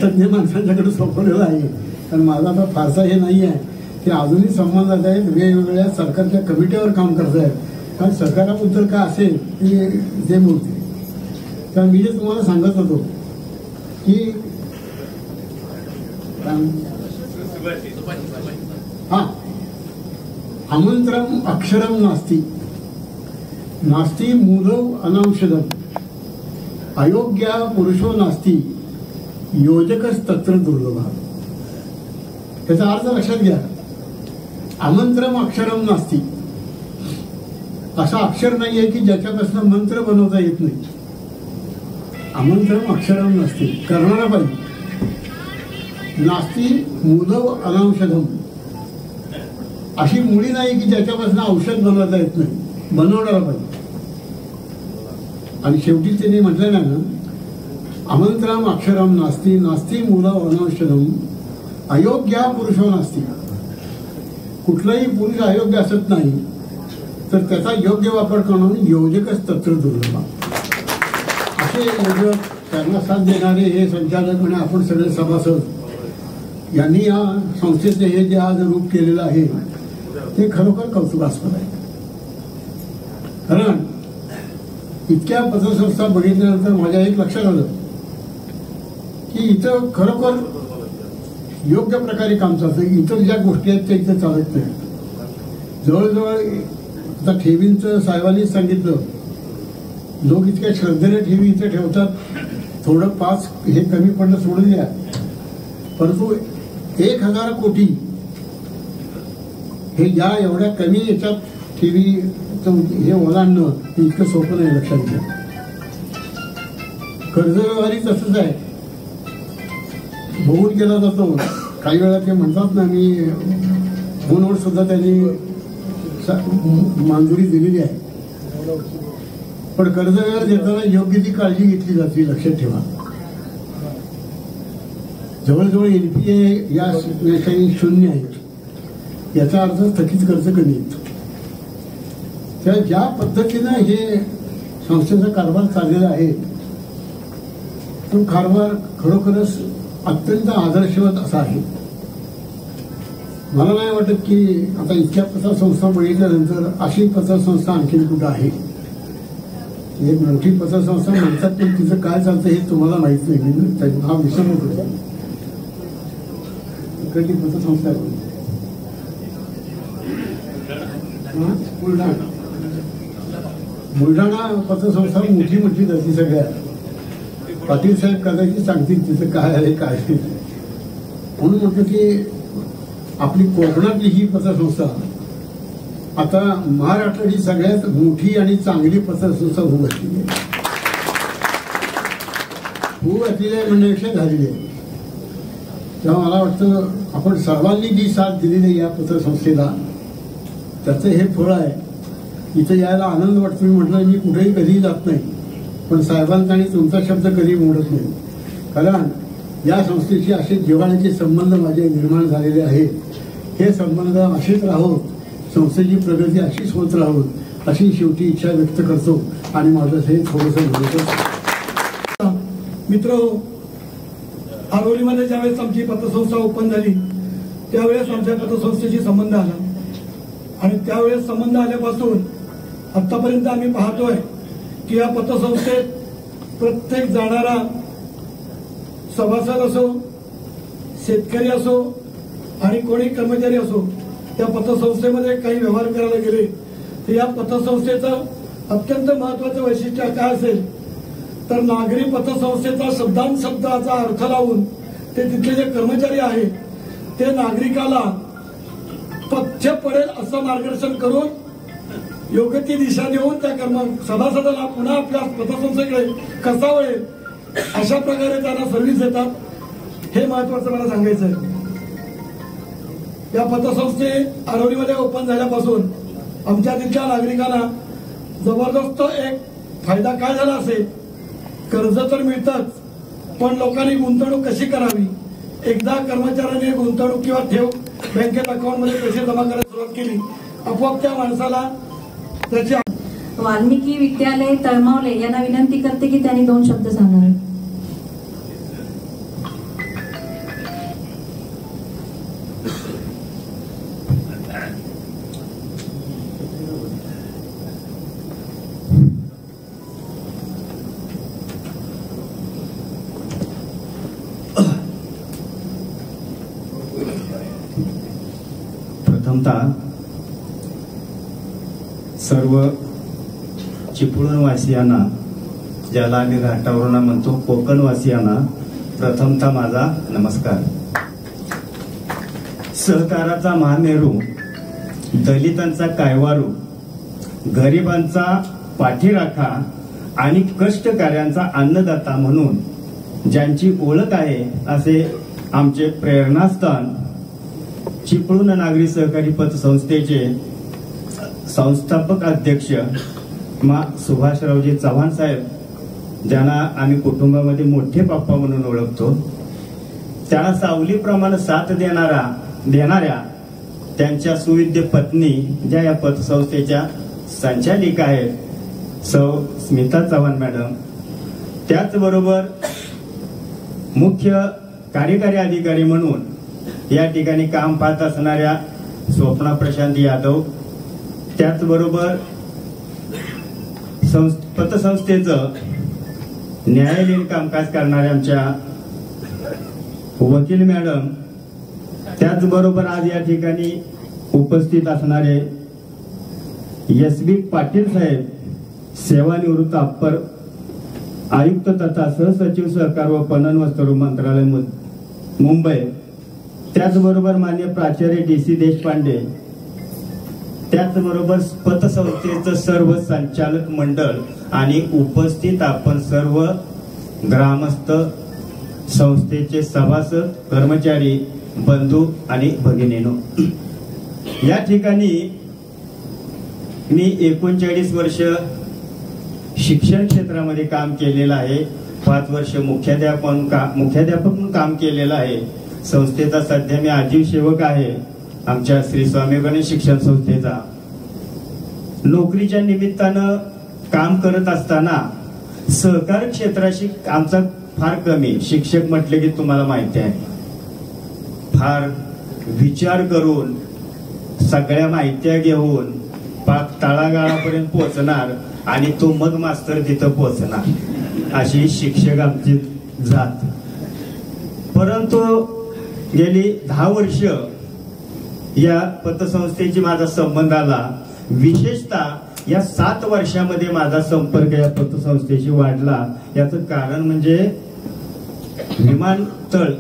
तज्ञ माणसांच्याकडे सोपवलेलं आहे. कारण माझा आता फारसा हे नाही आहे. ते अजूनही संबंधात आहेत, वेगवेगळ्या सरकारच्या कमिटीवर काम करत आहेत. कारण सरकाराबद्दल काय असेल ते बोलते. तर मी जे तुम्हाला सांगत होतो की हा आमंत्रम अक्षरम नास्ती नास्ती मूलव अनांशदम अयोग्या पुरुषो नास्ती योजकच तत्र दुर्लभ. त्याचा अर्थ लक्षात घ्या. आमंत्रम अक्षरम नास्ती, असा अक्षर नाहीये की ज्याच्यापासून मंत्र बनवता येत नाही. आमंत्रम अक्षरम नास्ती, करणारा पाहिजे. नास्ती मूलव अनांशदम, अशी मुळी नाही की ज्याच्यापासून औषध बनवता येत नाही, बनवणारा पाहिजे. आणि शेवटी त्यांनी म्हटलं ना अमंत्राम अक्षरम नास्ती नास्ती मूला अनौषधम अयोग्या पुरुषो नास्ती. कुठलाही पुरुष अयोग्य असत नाही, तर त्याचा योग्य वापर करून योजकच तत्र दुर्लभ. असे योजक, त्यांना साथ देणारे हे संचालक आणि आपण सगळे सभासद यांनी या संस्थेचे हे जे आज रूप केलेलं आहे ते खरोखर कौतुकास्पद आहे. कारण इतक्या पतसंस्था बघितल्यानंतर माझ्या एक लक्षात आलं की इथं खरोखर योग्य प्रकारे काम चालतं. इतर ज्या गोष्टी आहेत त्या इथं चालत नाही. जवळजवळ आता ठेवींचं साहेबांनीच सांगितलं, लोक इतक्या श्रद्धेने ठेवी इथे ठेवतात, थोडं 5 हे कमी पडलं सोडून द्या, परंतु 1000 कोटी हे या एवढ्या कमी याच्यात ठेवी हे ओलांडणं इतकं सोपं नाही, लक्षात घ्या. कर्जव्यवहारी तसंच आहे, बघून केला जातो. काही वेळा ते म्हणतात ना, मी फोनवर सुद्धा त्यांनी मंजुरी दिलेली आहे, पण कर्जव्यवहार देताना योग्य ती काळजी घेतली जाते, लक्षात ठेवा. जवळजवळ एनपीए या काही 0 आहेत, याचा अर्थ थकीत कर्ज कमी आहेत. त्या ज्या पद्धतीनं हे संस्थेचा कारभार चाललेला आहे तो कारभार खरोखरच अत्यंत आदर्शवत असा आहे. मला नाही वाटत की आता इतक्या पतसंस्था बघितल्यानंतर अशी पतसंस्था आणखीन कुठं आहे. एक मोठी पतसंस्था म्हणतात, पण तिचं काय चालतं हे तुम्हाला माहित नाही. हा विषम होतो. इकडची पतसंस्था बुलढाणा पतसंस्था मोठी म्हटली जाते सगळ्या. पाटील साहेब कदाचित सांगतील तिचं काय आहे काय. म्हणून म्हटलं की आपली कोकणातली ही पतसंस्था आता महाराष्ट्राची सगळ्यात मोठी आणि चांगली पतसंस्था होऊ घातलेली आहे. होऊ घातलेली आहे म्हणण्यापेक्षा झालेली आहे. तेव्हा मला वाटतं आपण सर्वांनी जी साथ दिलेली आहे या पतसंस्थेला त्याचं हे फळ आहे. इथं यायला आनंद वाटतो. मी म्हटलं मी कुठेही कधीही जात नाही, पण साहेबांचा आणि तुमचा शब्द कधी मोडत नाही. कारण या संस्थेशी असे जिव्हाळ्याचे संबंध माझे निर्माण झालेले आहेत. हे संबंध असेच राहोत, संस्थेची प्रगती अशीच होत राहोत, अशी शेवटी इच्छा व्यक्त करतो. आणि माझं हे थोडंसं म्हणतो. मित्र, आरोलीमध्ये ज्यावेळेस आमची पतसंस्था ओपन झाली त्यावेळेस आमच्या पतसंस्थेशी संबंध आला, आणि त्यावेळेस संबंध आल्यापासून आतापर्यंत आम्ही पाहतोय की या पतसंस्थेत प्रत्येक जाणारा सभासद असो, शेतकरी असो आणि कोणी कर्मचारी असो, त्या पतसंस्थेमध्ये काही व्यवहार करायला गेले तर या पतसंस्थेचं अत्यंत महत्वाचं वैशिष्ट्य काय असेल तर नागरी पतसंस्थेचा शब्दांशब्दाचा अर्थ लावून ते तिथले जे कर्मचारी आहेत ते नागरिकाला पथ्य पडेल असं मार्गदर्शन करून योग्य ती दिशा देऊन त्या सभासदाला पुन्हा आपल्या पतसंस्थेकडे कसा वळेल अशा प्रकारे त्यांना सर्व्हिस देतात. हे महत्वाचं मला सांगायचं आहे. या पतसंस्थे आरोलीमध्ये ओपन झाल्यापासून आमच्या तिथल्या नागरिकांना जबरदस्त एक फायदा काय झाला असेल, कर्ज तर मिळतंच, पण लोकांनी गुंतवणूक कशी करावी. एकदा कर्मचाऱ्यांनी गुंतवणूक किंवा ठेव बँकेत अकाउंटमध्ये पैसे जमा करायला सुरुवात केली, आपोआप त्या माणसाला त्याची. वाल्मिकी विद्यालय तळमावले यांना विनंती करते की त्यांनी 2 शब्द सांगावे. प्रथमतः सर्व चिपळूणवासियांना, ज्याला आम्ही घाटावरून म्हणतो कोकणवासियांना, प्रथमतः माझा नमस्कार. सहकाराचा महामेरू, दलितांचा कायवारू, गरिबांचा पाठीराखा आणि कष्टकऱ्यांचा अन्नदाता म्हणून ज्यांची ओळख आहे असे आमचे प्रेरणास्थान चिपळूण नागरी सहकारी पतसंस्थेचे संस्थापक अध्यक्ष मा सुभाषरावजी चव्हाण साहेब ज्यांना आम्ही कुटुंबामध्ये मोठे पप्पा म्हणून ओळखतो, त्यांना सावलीप्रमाणे साथ देणाऱ्या त्यांच्या सुविद्य पत्नी ज्या या पतसंस्थेच्या संचालिका आहेत सौ स्मिता चव्हाण मॅडम, त्याचबरोबर मुख्य कार्यकारी अधिकारी म्हणून या ठिकाणी काम पाहत असणाऱ्या स्वप्ना प्रशांत यादव, त्याचबरोबर पतसंस्थेचं न्यायालयीन कामकाज करणाऱ्या आमच्या वकील मॅडम, त्याचबरोबर आज या ठिकाणी उपस्थित असणारे एस.बी. पाटील साहेब, सेवानिवृत्त अप्पर आयुक्त तथा सहसचिव सहकार व पणन वस्त्र मंत्रालय मुंबई, त्याचबरोबर मान्य प्राचार्य डी.सी. देशपांडे, त्याचबरोबर पतसंस्थेचं सर्व संचालक मंडळ आणि उपस्थित आपण सर्व ग्रामस्थ, संस्थेचे सभासद, कर्मचारी, बंधू आणि भगिनीनो, या ठिकाणी मी 39 वर्ष शिक्षण क्षेत्रामध्ये काम केलेलं आहे. 5 वर्ष मुख्याध्यापक म्हणून काम केलेलं आहे. संस्थेचा सध्या मी आजीव सेवक आहे आमच्या श्री स्वामी गणेश शिक्षण संस्थेचा. नोकरीच्या निमित्तानं काम करत असताना सहकार क्षेत्राशी आमचा फार कमी. शिक्षक म्हटले की तुम्हाला माहिती आहे, फार विचार करून सगळ्या माहित्या घेऊन पाक तळागाळापर्यंत पोहोचणार आणि तो मग मास्तर तिथं पोहोचणार, अशी शिक्षक आमची जात. परंतु गेली 10 वर्ष या पतसंस्थेची माझा संबंध आला. विशेषतः या 7 वर्षामध्ये माझा संपर्क या पतसंस्थेशी वाढला. याचं कारण म्हणजे विमानतळ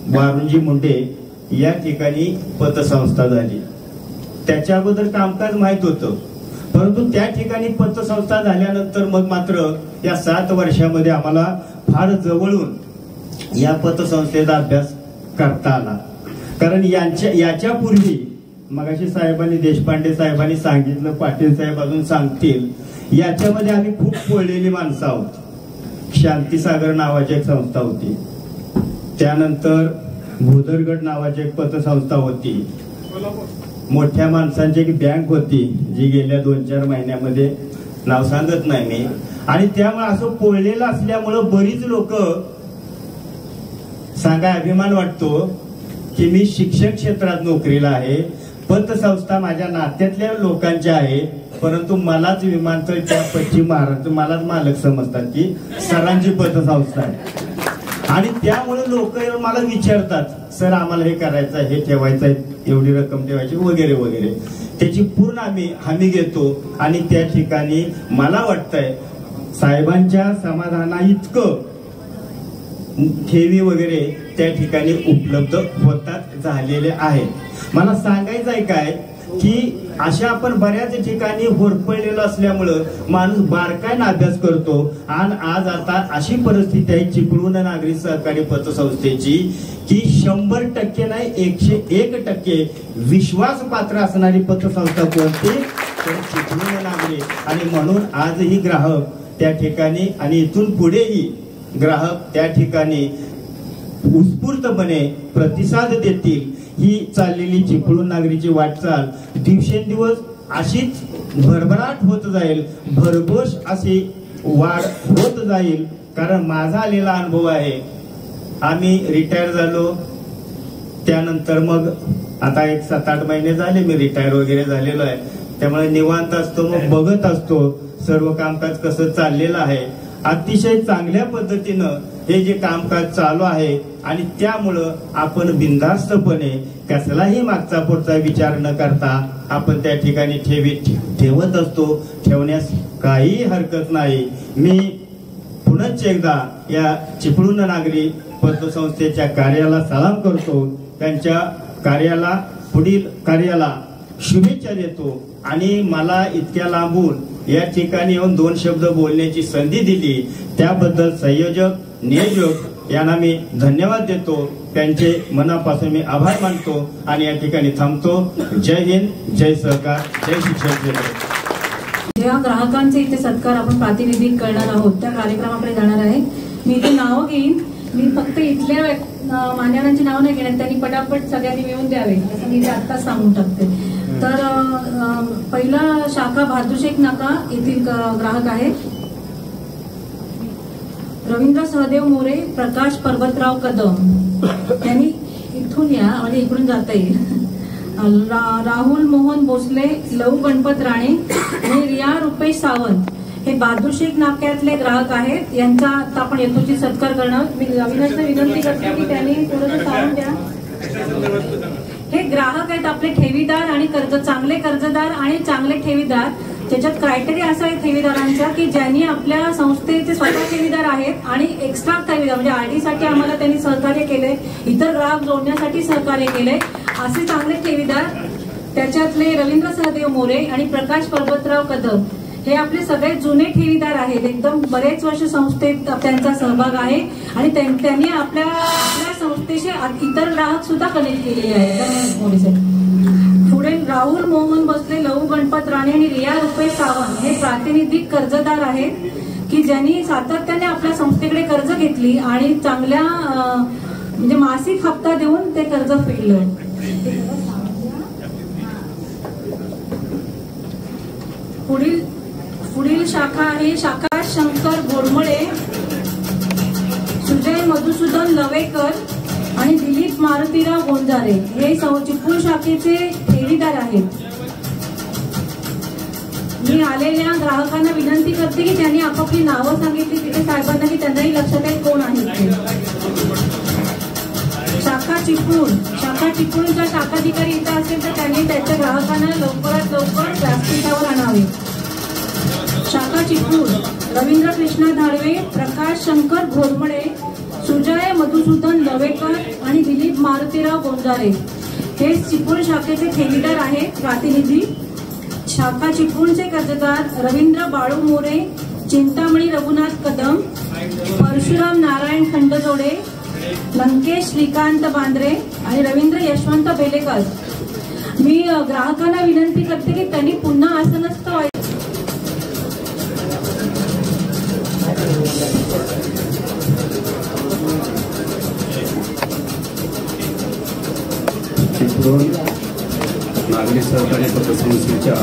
वारुंजी मुंडे या ठिकाणी पतसंस्था झाली. त्याच्या अगोदर कामकाज माहित होतं, परंतु त्या ठिकाणी पतसंस्था झाल्यानंतर मग मात्र या 7 वर्षामध्ये आम्हाला फार जवळून या पतसंस्थेचा अभ्यास करता आला. कारण याच्यापूर्वी मगाशी साहेबांनी, देशपांडे साहेबांनी सांगितलं, पाटील साहेब अजून सांगतील, याच्यामध्ये आम्ही खूप पळलेली माणसं आहोत. शांतीसागर नावाची एक संस्था होती, त्यानंतर भूदरगड नावाची एक पतसंस्था होती, मोठ्या माणसांची एक बँक होती जी गेल्या 2-4 महिन्यामध्ये नाव सांगत नाही मी. आणि त्यामुळे असं पोळलेलं असल्यामुळं बरीच लोक सांगा अभिमान वाटतो की मी शिक्षण क्षेत्रात नोकरीला आहे, पतसंस्था माझ्या नात्यातल्या लोकांच्या आहे, परंतु मलाच विमानतळच्या पश्चिम महाराष्ट्र मलाच मालक समजतात की सरांची पतसंस्था आहे. आणि त्यामुळे लोक मला विचारतात, सर आम्हाला हे करायचं आहे, हे ठेवायचं आहे, एवढी रक्कम ठेवायची वगैरे वगैरे. त्याची पूर्ण आम्ही हमी घेतो. आणि त्या ठिकाणी मला वाटतंय साहेबांच्या समाधाना इतकं ठेवी वगैरे त्या ठिकाणी उपलब्ध होतात झालेले आहे. मला सांगायचं आहे काय की अशा आपण बऱ्याच ठिकाणी होरपळलेलो असल्यामुळं माणूस बारकाईनं अभ्यास करतो. आणि आज आता अशी परिस्थिती आहे चिपळूण नागरी सहकारी पतसंस्थेची की 100% नाही 101% विश्वासपात्र असणारी पतसंस्था कोणती तर चिपळूण नागरी. आणि म्हणून आजही ग्राहक त्या ठिकाणी आणि इथून पुढेही ग्राहक त्या ठिकाणी उत्स्फूर्तपणे प्रतिसाद देतील. ही चाललेली चिपळूण नागरीची वाटचाल दिवसेंदिवस अशीच भरभराट होत जाईल, भरघोष अशी वाढ होत जाईल. कारण माझा आलेला अनुभव आहे, आम्ही रिटायर झालो, त्यानंतर मग आता एक 7-8 महिने झाले मी रिटायर वगैरे झालेलो आहे. त्यामुळे निवांत असतो, मग बघत असतो सर्व कामकाज कसं चाललेलं आहे. अतिशय चांगल्या पद्धतीनं हे जे कामकाज चालू आहे आणि त्यामुळं आपण बिनधास्तपणे कसलाही मागचा पुढचा विचार न करता आपण त्या ठिकाणी ठेवत असतो. ठेवण्यास काही हरकत नाही. मी पुनश्च एकदा या चिपळूण नागरी पतसंस्थेच्या कार्याला सलाम करतो, त्यांच्या कार्याला पुढील कार्याला शुभेच्छा देतो. आणि मला इतक्या लांबून या ठिकाणी येऊन 2 शब्द बोलण्याची संधी दिली त्याबद्दल संयोजक, नियोजक यांना मी धन्यवाद देतो. त्यांचे मनापासून मी आभार मानतो आणि या ठिकाणी थांबतो. जय हिंद, जय सहकार, जय शिक्षण. ज्या ग्राहकांचे इथे सत्कार आपण प्रातिनिधिक करणार आहोत त्या कार्यक्रमाकडे जाणार आहे. मी इथे नावं घेईन. मी फक्त इथल्या मान्यवरांची नावं नाही घेणार, त्यांनी पटापट सगळ्यांनी मिळून द्यावे असं मी इथे आत्ताच सांगून टाकते. तर पहिला शाखा बहादूरशेख नाका येथील ग्राहक आहे रवींद्र सहदेव मोरे, प्रकाश पर्वतराव कदम. त्यांनी इथून या म्हणजे इकडून जाता येईल. राहुल मोहन भोसले, लव गणपत राणे आणि रिया रुपेश सावंत हे बहादूरशेख नाक्यातले ग्राहक आहेत. यांचा आता आपण यथोचित सत्कार करणार. मी अविनाशला विनंती करते की त्यांनी थोडंसं सांगून द्या. हे ग्राहक आहेत आपले ठेवीदार आणि चांगले कर्जदार आणि चांगले ठेवीदार. त्याच्यात क्रायटेरिया असा आहे ठेवीदारांचा की ज्यांनी आपल्या संस्थेचे स्वतः ठेवीदार आहेत आणि एक्स्ट्रा ठेवीदार म्हणजे आरडी साठी आम्हाला त्यांनी सहकार्य केले, इतर ग्राहक जोडण्यासाठी सहकार्य केले, असे चांगले ठेवीदार. त्याच्यातले रवींद्र सहदेव मोरे आणि प्रकाश पर्वतराव कदम हे आपले सगळे जुने ठेवीदार आहेत. एकदम बरेच वर्ष संस्थेत त्यांचा सहभाग आहे आणि त्यांनी आपल्या संस्थेशी इतर ग्राहक सुद्धा कनेक्ट केलेले आहेत. पुढे राहुल मोहन भोसले, लव गणपत राणे आणि रिया रुपेश सावंत हे प्रातिनिधिक कर्जदार आहेत की ज्यांनी सातत्याने आपल्या संस्थेकडे कर्ज घेतली आणि चांगल्या म्हणजे मासिक हप्ता देऊन ते कर्ज फेडलं. पुढील शाखा आहे शाखा शंकर घोडमळे, सुजय मधुसूदन लवेकर आणि दिलीप मारुतीराव गोंजारे हे चिपळूण शाखेचे ठेवीदार आहेत. मी आलेल्या ग्राहकांना विनंती करते की त्यांनी आपापली नावं सांगितली तिथे साहेबांना की त्यांनाही लक्षात आहे कोण आहेत. शाखा चिपळूणच्या शाखाधिकारी इथं असेल तर त्यांनी त्यांच्या ग्राहकांना लवकरात लवकर व्यासपीठावर आणावे. शाखा चिपळूण रवींद्र कृष्णा धाडवे, प्रकाश शंकर घोरमडे, सुजय मधुसूदन लवेकर आणि दिलीप मारुतीराव गोंजारे हे चिपळूण शाखेचे ठेवीदार आहेत प्रातिनिधी. शाखा चिपळूणचे कर्जदार रवींद्र बाळू मोरे, चिंतामणी रघुनाथ कदम, परशुराम नारायण खंडजोडे, लंकेश श्रीकांत बांद्रे आणि रवींद्र यशवंत बेलेकर. मी ग्राहकांना विनंती करते की त्यांनी पुन्हा आसनस्थ व्हायचं. नागरी सहकारी पतसंस्थेच्या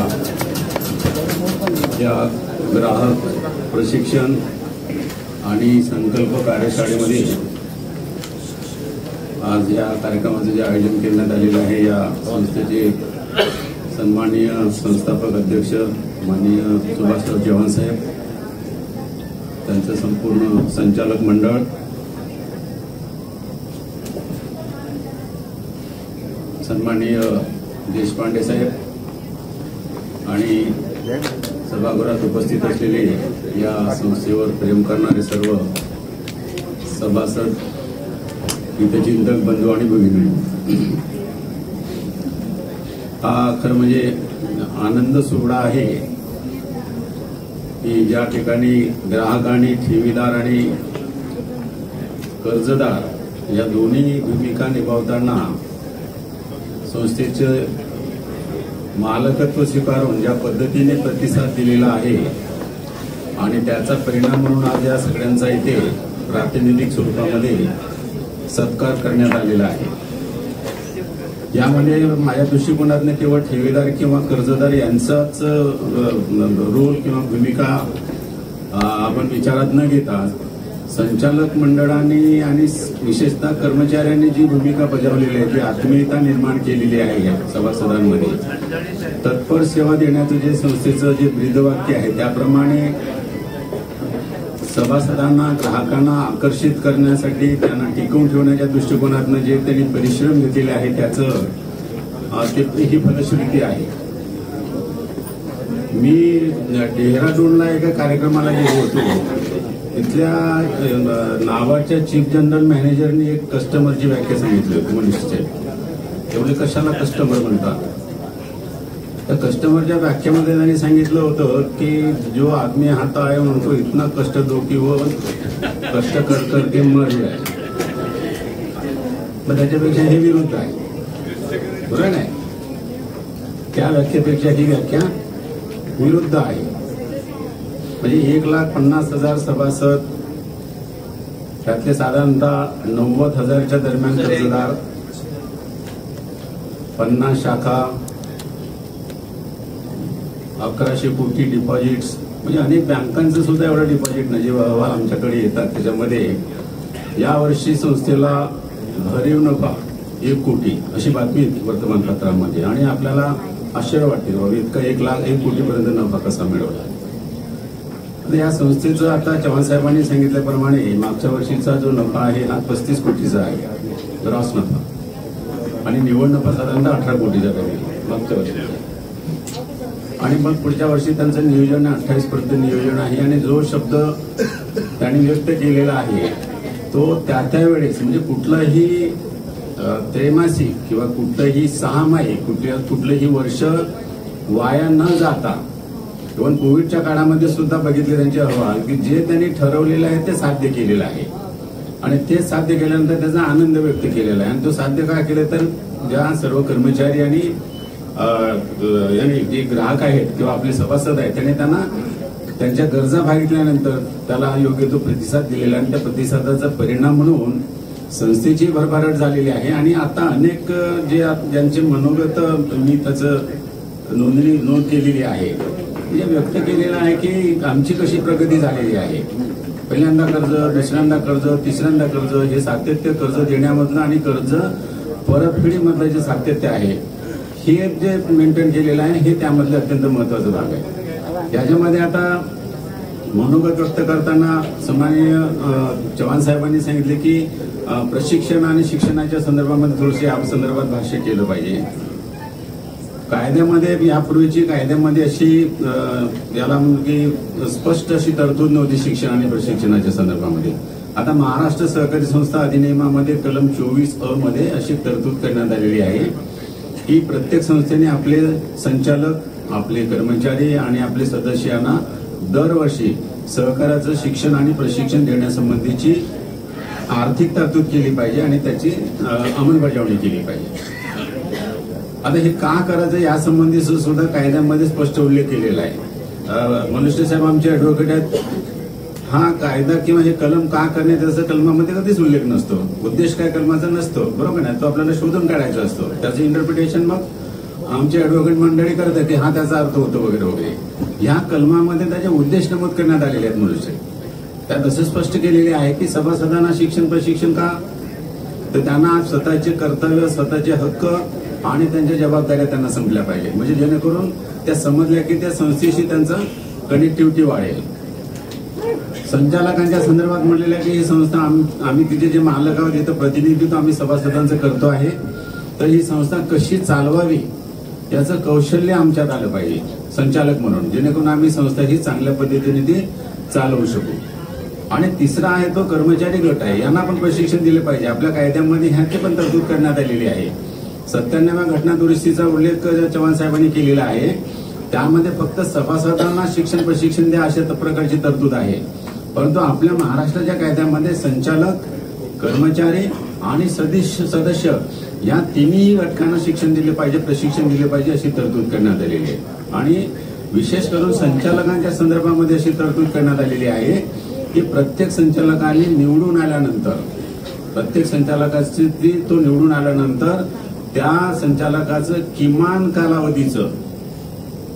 या ग्राहक प्रशिक्षण आणि संकल्प कार्यशाळेमध्ये आज या कार्यक्रमाचं जे आयोजन करण्यात आलेलं आहे या संस्थेचे सन्माननीय संस्थापक अध्यक्ष माननीय सुभाषराव चव्हाण साहेब, त्यांचं संपूर्ण संचालक मंडळ, सन्माननीय देशपांडे साहेब आणि सभागृहात उपस्थित असलेले या संस्थेवर प्रेम करणारे सर्व सभासद, हितचिंतक बंधू आणि भगिनी, हा खरं म्हणजे आनंद सोहळा आहे की ज्या ठिकाणी ग्राहक आणि ठेवीदार आणि कर्जदार या दोन्ही भूमिका निभावताना संस्थेचे मालकत्व स्वीकारून ज्या पद्धतीने प्रतिसाद दिलेला आहे आणि त्याचा परिणाम म्हणून आज या सगळ्यांचा इथे प्रातिनिधिक स्वरूपामध्ये सत्कार करण्यात आलेला आहे. यामध्ये माझ्या दृष्टिकोनातून केवळ ठेवीदार किंवा कर्जदार यांचाच रोल किंवा भूमिका आपण विचारात न घेता संचालक मंडळाने आणि विशेषतः कर्मचाऱ्यांनी जी भूमिका बजावलेली आहे, जी आत्मीयता निर्माण केलेली आहे या सभासदांमध्ये, तत्पर सेवा देण्याचं जे संस्थेचं जे ब्रीदवाक्य आहे त्याप्रमाणे सभासदांना ग्राहकांना आकर्षित करण्यासाठी त्यांना टिकवून ठेवण्याच्या दृष्टिकोनातून जे त्यांनी परिश्रम घेतलेले आहे त्याचं ही फलश्रुती आहे. मी डेहराडूनला एका कार्यक्रमाला गेलो होतो. तिथल्या नावाच्या चीफ जनरल मॅनेजरनी एक कस्टमरची व्याख्या सांगितली होती. मनुष्य एवढे कशाला कस्टमर म्हणतात. त्या कस्टमरच्या व्याख्यामध्ये त्यांनी सांगितलं होतं की जो आदमी आता आहे उनको इतना कष्ट दो की वो कष्ट कर करके मर जाए. मग त्याच्यापेक्षा हे विरुद्ध आहे, बरोबर नाही. त्या व्याख्येपेक्षा ही व्याख्या विरुद्ध आहे. म्हणजे 1,50,000 सभासद, त्यातले साधारणतः 90,000च्या दरम्यान कर्जदार, 50 शाखा, 1100 कोटी डिपॉझिट्स, म्हणजे अनेक बँकांचं सुद्धा एवढं डिपॉझिट नाही. जे अहवाल आमच्याकडे येतात त्याच्यामध्ये यावर्षी संस्थेला भरीव नफा 1 कोटी अशी बातमी येते वर्तमानपत्रामध्ये, आणि आपल्याला आश्चर्य वाटते बाबा इतका 1,01 कोटीपर्यंत नफा कसा मिळवला. आता या संस्थेचं आता चव्हाण साहेबांनी सांगितल्याप्रमाणे मागच्या वर्षीचा जो नफा आहे हा 35 कोटीचा आहे ग्रॉस नफा, आणि निव्वळ नफा साधारणतः 18 कोटीचा आहे मागच्या वर्षी. आणि मग पुढच्या वर्षी त्यांचं नियोजन 28 पर्यंत नियोजन आहे, आणि जो शब्द त्यांनी व्यक्त केलेला आहे तो त्या वेळेस म्हणजे कुठलंही त्रैमासिक किंवा कुठलंही 6 महिने कुठलंही वर्ष वाया न जाता, इव्हन कोविडच्या काळामध्ये सुद्धा बघितले त्यांचे अहवाल की जे त्यांनी ठरवलेलं आहे ते साध्य केलेलं आहे, आणि ते साध्य केल्यानंतर त्याचा आनंद व्यक्त केलेला आहे. आणि तो साध्य काय केलं तर ज्या सर्व कर्मचारी आणि जे ग्राहक आहेत किंवा आपले सभासद आहेत त्यांनी त्यांना त्यांच्या गरजा भागितल्यानंतर त्याला योग्य तो प्रतिसाद दिलेला, आणि त्या प्रतिसादाचा परिणाम म्हणून संस्थेची भरभराट झालेली आहे. आणि आता अनेक ज्यांचे मनोगत मी त्याचं नोंद केलेली आहे, म्हणजे व्यक्त केलेलं आहे की आमची कशी प्रगती झालेली आहे. पहिल्यांदा कर्ज, दुसऱ्यांदा कर्ज, तिसऱ्यांदा कर्ज, हे सातत्य कर्ज देण्यामधलं आणि कर्ज परतफेडीमधलं जे सातत्य आहे हे जे मेंटेन केलेलं आहे हे त्यामधलं अत्यंत महत्वाचा भाग आहे. याच्यामध्ये आता मनोगत व्यक्त करताना सन्माननीय चव्हाण साहेबांनी सांगितले की प्रशिक्षण आणि शिक्षणाच्या संदर्भामध्ये थोडीशी या संदर्भात भाष्य केलं पाहिजे. कायद्यामध्ये यापूर्वीची कायद्यामध्ये अशी याला म्हणजे स्पष्ट अशी तरतूद नव्हती शिक्षण आणि प्रशिक्षणाच्या संदर्भामध्ये. आता महाराष्ट्र सहकारी संस्था अधिनियमामध्ये कलम 24(अ) मध्ये अशी तरतूद करण्यात आलेली आहे की प्रत्येक संस्थेने आपले संचालक, आपले कर्मचारी आणि आपले सदस्यांना दरवर्षी सहकार्याचं शिक्षण आणि प्रशिक्षण देण्यासंबंधीची आर्थिक तरतूद केली पाहिजे आणि त्याची अंमलबजावणी केली पाहिजे. आता हे का करायचं यासंबंधी सुद्धा कायद्यामध्ये स्पष्ट उल्लेख केलेला आहे. मनुष्य साहेब आमचे ऍडव्होकेट आहेत. हा कायदा किंवा हे कलम का करणे त्याचा कलमामध्ये कधीच उल्लेख नसतो. उद्देश काय कलमाचा नसतो, बरोबर ना, तो आपल्याला शोधून काढायचा असतो. त्याचं इंटरप्रिटेशन मग आमचे ऍडव्होकेट मंडळी करतात की हा त्याचा अर्थ होतो वगैरे वगैरे. या कलमामध्ये त्याचे उद्देश नमूद करण्यात आलेले आहेत. मनुष्य त्यात असं स्पष्ट केलेले आहे की सभासदांना शिक्षण प्रशिक्षण का, तर त्यांना स्वतःचे कर्तव्य, स्वतःचे हक्क आणि त्यांच्या जबाबदाऱ्या त्यांना समजल्या पाहिजे, म्हणजे जेणेकरून त्या समजल्या की त्या संस्थेशी त्यांचं कनेक्टिव्हिटी वाढेल. संचालकांच्या संदर्भात म्हणलेलं आहे की ही संस्था आम्ही तिचे जे मालक आहोत तिथं प्रतिनिधित्व आम्ही सभासदांचं करतो आहे, तर ही संस्था कशी चालवावी याचं कौशल्य आमच्यात आलं पाहिजे संचालक म्हणून, जेणेकरून आम्ही संस्था ही चांगल्या पद्धतीने ती चालवू शकू. आणि तिसरा आहे तो कर्मचारी गट आहे, यांना पण प्रशिक्षण दिले पाहिजे. आपल्या कायद्यामध्ये ह्याची पण तरतूद करण्यात आलेली आहे. 97व्या घटना दुरुस्तीचा उल्लेख चव्हाण साहेबांनी केलेला आहे. त्यामध्ये फक्त सभासदांना शिक्षण प्रशिक्षण द्या अशा प्रकारची तरतूद आहे. परंतु आपल्या महाराष्ट्राच्या कायद्यामध्ये संचालक, कर्मचारी आणि सदस्य या तिन्ही घटकांना शिक्षण दिले पाहिजे, प्रशिक्षण दिले पाहिजे अशी तरतूद करण्यात आलेली आहे. आणि विशेष करून संचालकांच्या संदर्भामध्ये अशी तरतूद करण्यात आलेली आहे की प्रत्येक संचालकाने निवडून आल्यानंतर, प्रत्येक संचालकाची तो निवडून आल्यानंतर त्या संचालकाचं किमान कालावधीचं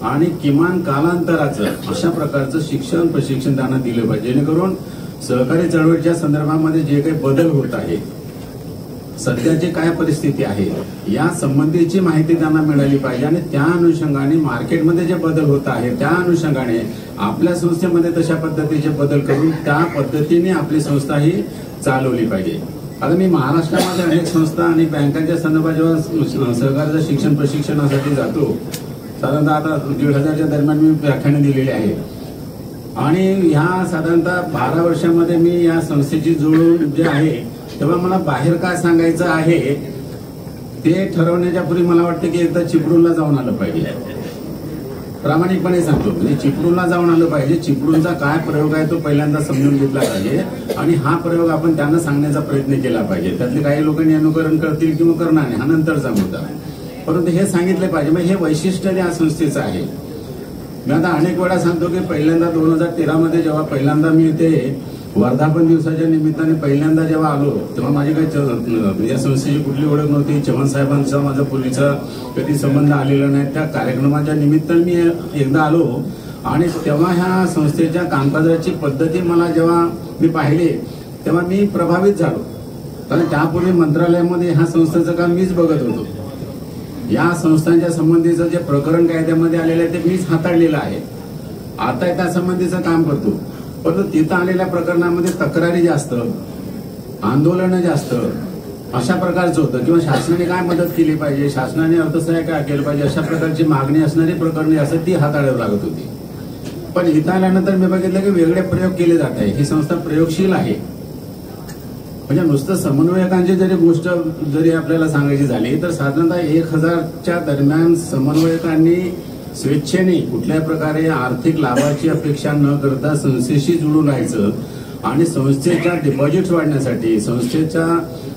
आणि किमान कालांतराचं अशा प्रकारचं शिक्षण प्रशिक्षण त्यांना दिलं पाहिजे, जेणेकरून सहकारी चळवळीच्या संदर्भामध्ये जे काही बदल होत आहे, सध्याची काय परिस्थिती आहे या संबंधीची माहिती त्यांना मिळाली पाहिजे. आणि त्या अनुषंगाने मार्केटमध्ये जे बदल होत आहे त्या अनुषंगाने आपल्या संस्थेमध्ये तशा पद्धतीचे बदल करून त्या पद्धतीने आपली संस्था ही चालवली पाहिजे. आता मी महाराष्ट्रामध्ये अनेक संस्था आणि बँकांच्या संदर्भात जेव्हा सहकार्याचं शिक्षण प्रशिक्षणासाठी जातो, साधारणतः आता 1,500च्या दरम्यान मी व्याख्यानं दिलेली आहे. आणि ह्या साधारणतः 12 वर्षामध्ये मी या संस्थेची जुळवून जे आहे तेव्हा मला बाहेर काय सांगायचं आहे ते ठरवण्याच्या पूर्वी मला वाटतं की एकदा चिपळूणला जाऊन आलं पाहिजे. प्रामाणिकपणे सांगतो, म्हणजे चिपळूणला जाऊन आलं पाहिजे. चिपळूणचा काय प्रयोग आहे तो पहिल्यांदा समजून घेतला पाहिजे आणि हा प्रयोग आपण त्यांना सांगण्याचा प्रयत्न केला पाहिजे. त्यातले काही लोकांनी अनुकरण करतील किंवा करणार नाही हा नंतरचा मुद्दा, परंतु हे सांगितले पाहिजे. म्हणजे हे वैशिष्ट्य या संस्थेचं आहे. मी आता अनेक वेळा सांगतो की पहिल्यांदा 2013 मध्ये जेव्हा पहिल्यांदा मी इथे वर्धापन दिवसाच्या निमित्ताने पहिल्यांदा जेव्हा आलो तेव्हा माझी काही या संस्थेची कुठली ओळख नव्हती. चव्हाण साहेबांचा माझा पूर्वीचा कधी संबंध आलेला नाही. त्या कार्यक्रमाच्या निमित्ताने मी एकदा आलो आणि तेव्हा ह्या संस्थेच्या कामकाजाची पद्धती मला जेव्हा मी पाहिले तेव्हा मी प्रभावित झालो. कारण त्यापूर्वी मंत्रालयामध्ये ह्या संस्थेचं काम मीच बघत होतो. या संस्थांच्या संबंधीचं जे प्रकरण कायद्यामध्ये आलेलं आहे ते मीच हाताळलेलं आहे. आता त्या संबंधीचं काम करतो. परंतु तिथं आलेल्या प्रकरणामध्ये तक्रारी जास्त, आंदोलनं जास्त अशा प्रकारचं होतं. किंवा शासनाने काय मदत केली पाहिजे, शासनाने अर्थसहाय्य काय केलं पाहिजे अशा प्रकारची मागणी असणारी प्रकरणे असं ती हाताळावी लागत होती. पण इथं आल्यानंतर मी बघितलं की वेगळे प्रयोग केले जात आहे. ही संस्था प्रयोगशील आहे. म्हणजे नुसतं समन्वयकांची जरी गोष्ट जरी आपल्याला सांगायची झाली तर साधारणतः 1000च्या दरम्यान समन्वयकांनी स्वेच्छेने कुठल्याही प्रकारे आर्थिक लाभाची अपेक्षा न करता संस्थेशी जुळून राहायचं आणि संस्थेच्या डिपॉझिट्स वाढण्यासाठी, संस्थेच्या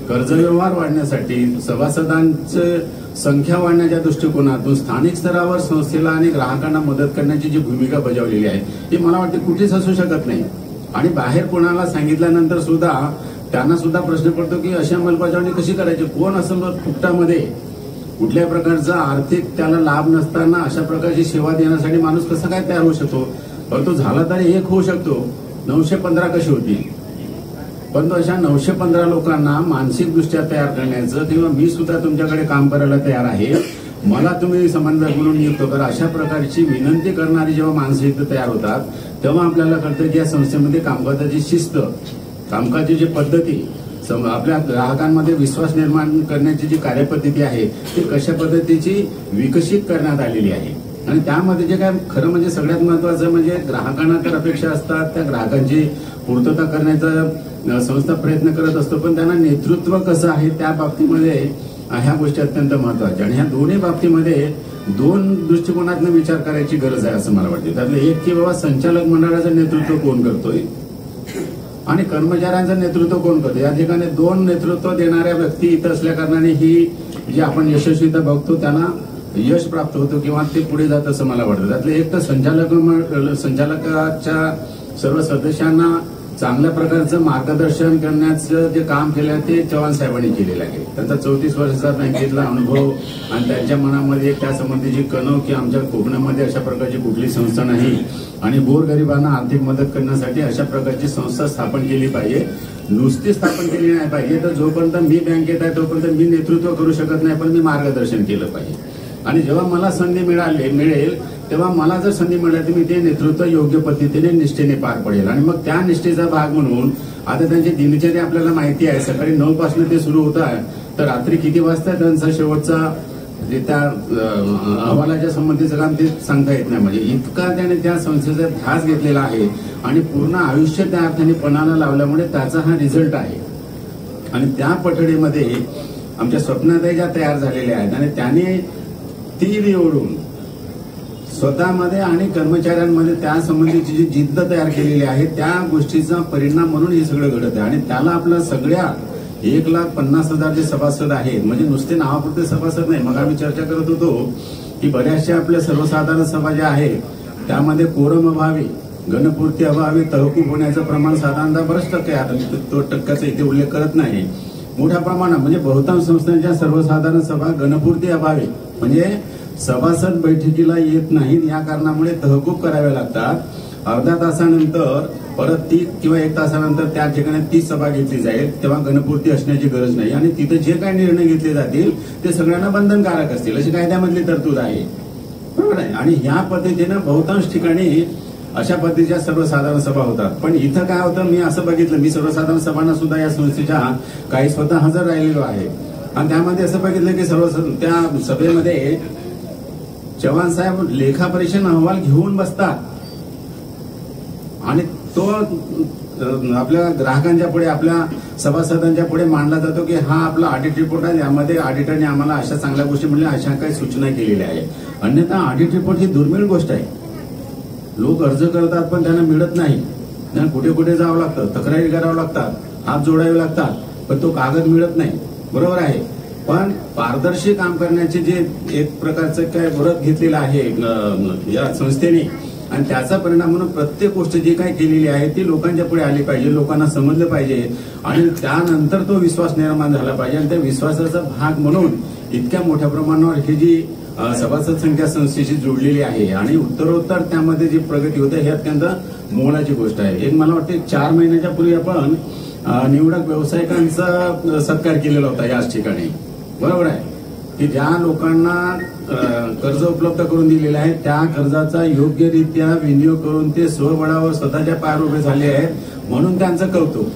कर्जव्यवहार वाढण्यासाठी, सभासदांची संख्या वाढण्याच्या दृष्टिकोनातून स्थानिक स्तरावर संस्थेला आणि ग्राहकांना मदत करण्याची जी भूमिका बजावलेली आहे ती मला वाटते कुठेच असू शकत नाही. आणि बाहेर कोणाला सांगितल्यानंतर सुद्धा त्यांना सुद्धा प्रश्न पडतो की अशी अंमलबजावणी कशी करायची, कोण असं फुकटामध्ये कुठल्याही प्रकारचा आर्थिक त्याला लाभ नसताना अशा प्रकारची सेवा देण्यासाठी माणूस कसा काय तयार होऊ शकतो. परंतु झाला तरी एक होऊ शकतो. 915 कशी होती, परंतु अशा 915 लोकांना मानसिकदृष्ट्या तयार करण्याचं किंवा मी सुद्धा तुमच्याकडे काम करायला तयार आहे, मला तुम्ही समन्वयक म्हणून नियुक्त करा अशा प्रकारची विनंती करणारी जेव्हा माणसं इथं तयार होतात तेव्हा आपल्याला कळतं की या संस्थेमध्ये कामकाजाची शिस्त, कामकाजाची जी पद्धती, आपल्या ग्राहकांमध्ये विश्वास निर्माण करण्याची जी कार्यपद्धती आहे ती कशा पद्धतीची विकसित करण्यात आलेली आहे. आणि त्यामध्ये जे काय खरं म्हणजे सगळ्यात महत्वाचं म्हणजे ग्राहकांना तर अपेक्षा असतात, त्या ग्राहकांची पूर्तता करण्याचा संस्था प्रयत्न करत असतो, पण त्यांना नेतृत्व कसं आहे त्या बाबतीमध्ये ह्या गोष्टी अत्यंत महत्वाच्या. आणि ह्या दोन्ही बाबतीमध्ये 2 दृष्टिकोनातून विचार करायची गरज आहे असं मला वाटते. त्यातलं एक की बाबा संचालक मंडळाचं नेतृत्व कोण करतोय आणि कर्मचाऱ्यांचं नेतृत्व कोण करतो. या ठिकाणी 2 नेतृत्व देणाऱ्या व्यक्ती इथं असल्या कारणाने ही जी आपण यशस्वीता बघतो त्यांना यश प्राप्त होतं किंवा ते पुढे जात असं मला वाटतं. त्यातलं एक तर संचालकाच्या सर्व सदस्यांना चांगल्या प्रकारचं मार्गदर्शन करण्याचं जे काम केलं ते चव्हाण साहेबांनी केलेलं आहे. त्यांचा 34 वर्षाचा बँकेतला अनुभव आणि त्यांच्या मनामध्ये त्या संबंधीची कणव की आमच्या कोकणामध्ये अशा प्रकारची कुठली संस्था नाही आणि गोरगरिबांना आर्थिक मदत करण्यासाठी अशा प्रकारची संस्था स्थापन केली पाहिजे. नुसती स्थापन केली नाही पाहिजे तर जोपर्यंत मी बँकेत आहे तोपर्यंत मी नेतृत्व करू शकत नाही, पण मी मार्गदर्शन केलं पाहिजे. आणि जेव्हा मला संधी मिळेल तेव्हा मला जर संधी मिळाली तर मी ते नेतृत्व योग्य पद्धतीने निष्ठेने पार पडेल. आणि मग त्या निष्ठेचा भाग म्हणून आता त्यांची दिनचर्या आपल्याला माहिती आहे. सकाळी 9 पासून ते सुरू होत आहे तर रात्री किती वाजता त्यांचा शेवटचा त्या अहवालाच्या संबंधीचं काम ते सांगता येत नाही. म्हणजे इतका त्याने त्या संस्थेचा ध्यास घेतलेला आहे आणि पूर्ण आयुष्य त्या अर्थाने पणाला लावल्यामुळे त्याचा हा रिझल्ट आहे. आणि त्या पठडीमध्ये आमच्या स्वप्नाताई ज्या तयार झालेल्या आहेत आणि त्याने तीर निवडून स्वतःमध्ये आणि कर्मचाऱ्यांमध्ये त्या संबंधीची जी जिद्द तयार केलेली आहे त्या गोष्टीचा परिणाम म्हणून हे सगळं घडत आहे. आणि त्याला आपल्या सगळ्या 1,50,000 जे सभासद आहेत म्हणजे नुसते नावापुरते सभासद नाही. मग आम्ही चर्चा करत होतो की बऱ्याचशा आपल्या सर्वसाधारण सभा ज्या आहेत त्यामध्ये कोरम अभावी, घनपूर्ती अभावी तहकूब होण्याचं प्रमाण साधारणतः बरंच टक्के आहे. तो टक्क्याचा इथे उल्लेख करत नाही. मोठ्या प्रमाणात म्हणजे बहुतांश संस्थांच्या सर्वसाधारण सभा घनपूर्ती अभावी म्हणजे सभासद बैठकीला येत नाहीत या कारणामुळे तहकूब कराव्या लागतात. अर्ध्या तासानंतर परत 30 किंवा 1 तासानंतर त्या ठिकाणी 30 सभा घेतली जाईल तेव्हा घनपूर्ती असण्याची गरज नाही. आणि तिथे जे काही निर्णय घेतले जातील ते सगळ्यांना बंधनकारक असतील अशी कायद्यामधली तरतूद आहे. बरोबर आहे. आणि ह्या पद्धतीनं बहुतांश ठिकाणी अशा पद्धतीच्या सर्वसाधारण सभा होतात. पण इथं काय होतं मी असं बघितलं, मी सर्वसाधारण सभांना सुद्धा या संस्थेच्या काही स्वतः हजर राहिलेलो आहे आणि त्यामध्ये असं बघितलं की त्या सभेमध्ये चव्हाण साहेब लेखापरीक्षण अहवाल घेऊन बसतात आणि तो आपल्या ग्राहकांच्या पुढे आपल्या सभासदांच्या पुढे मांडला जातो की हा आपला ऑडिट रिपोर्ट आहे, यामध्ये ऑडिटरने आम्हाला अशा चांगल्या गोष्टी म्हणल्या, अशा काही सूचना केलेल्या आहे. अन्यथा ऑडिट रिपोर्ट ही दुर्मिळ गोष्ट आहे. लोक अर्ज करतात पण त्यांना मिळत नाही. त्यांना कुठे कुठे जावं लागतं, तक्रारी करावं लागतात, हात जोडावे लागतात, पण तो कागद मिळत नाही. बरोबर आहे. पण पारदर्शी काम करण्याचे जे एक प्रकारचं काय व्रत घेतलेलं आहे या संस्थेने, आणि त्याचा परिणाम म्हणून प्रत्येक गोष्ट जी काही केलेली आहे ती लोकांच्या पुढे आली पाहिजे, लोकांना समजलं पाहिजे, आणि त्यानंतर तो विश्वास निर्माण झाला पाहिजे. आणि त्या विश्वासाचा भाग म्हणून इतक्या मोठ्या प्रमाणावर ही जी सभासद संख्या संस्थेशी जोडलेली आहे आणि उत्तरोत्तर त्यामध्ये जी प्रगती होते हे अत्यंत मोलाची गोष्ट आहे. एक मला वाटते 4 महिन्याच्या पूर्वी आपण निवडक व्यावसायिकांचा सत्कार केलेला होता याच ठिकाणी, बरोबर आहे, की ज्या लोकांना कर्ज उपलब्ध करून दिलेलं आहे त्या कर्जाचा योग्यरित्या विनियोग करून ते स्वबळावर स्वतःच्या पायावर उभे झाले आहेत, म्हणून त्यांचं कौतुक.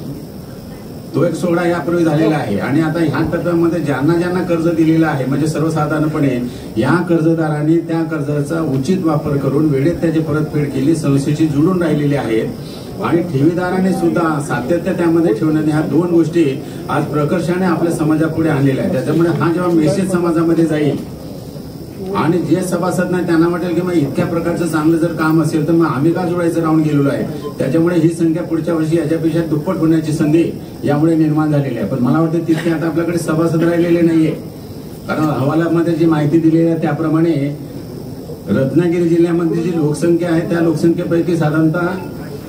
तो एक सोहळा यापूर्वी झालेला आहे. आणि आता ह्या टप्प्यामध्ये ज्यांना ज्यांना कर्ज दिलेलं आहे म्हणजे सर्वसाधारणपणे या कर्जदारांनी त्या कर्जाचा उचित वापर करून वेळेत त्याची परतफेड केली, संस्थेशी जुळून राहिलेली आहेत, आणि ठेवीदाराने सुद्धा सातत्य त्यामध्ये ठेवण्याने ह्या 2 गोष्टी आज प्रकर्षाने आपल्या समाजापुढे आणलेल्या आहेत. त्याच्यामुळे हा जेव्हा मेसेज समाजामध्ये जाईल आणि जे सभासद नाही त्यांना वाटेल की मग इतक्या प्रकारचं चांगलं जर काम असेल तर मग आम्ही का जोडायचं राहून गेलेलो आहे. त्याच्यामुळे ही संख्या पुढच्या वर्षी याच्यापेक्षा दुप्पट होण्याची संधी यामुळे निर्माण झालेली आहे. पण मला वाटतं तितके आता आपल्याकडे सभासद राहिलेले नाहीये, कारण अहवालामध्ये जी माहिती दिलेली आहे त्याप्रमाणे रत्नागिरी जिल्ह्यामध्ये जी लोकसंख्या आहे त्या लोकसंख्येपैकी साधारणतः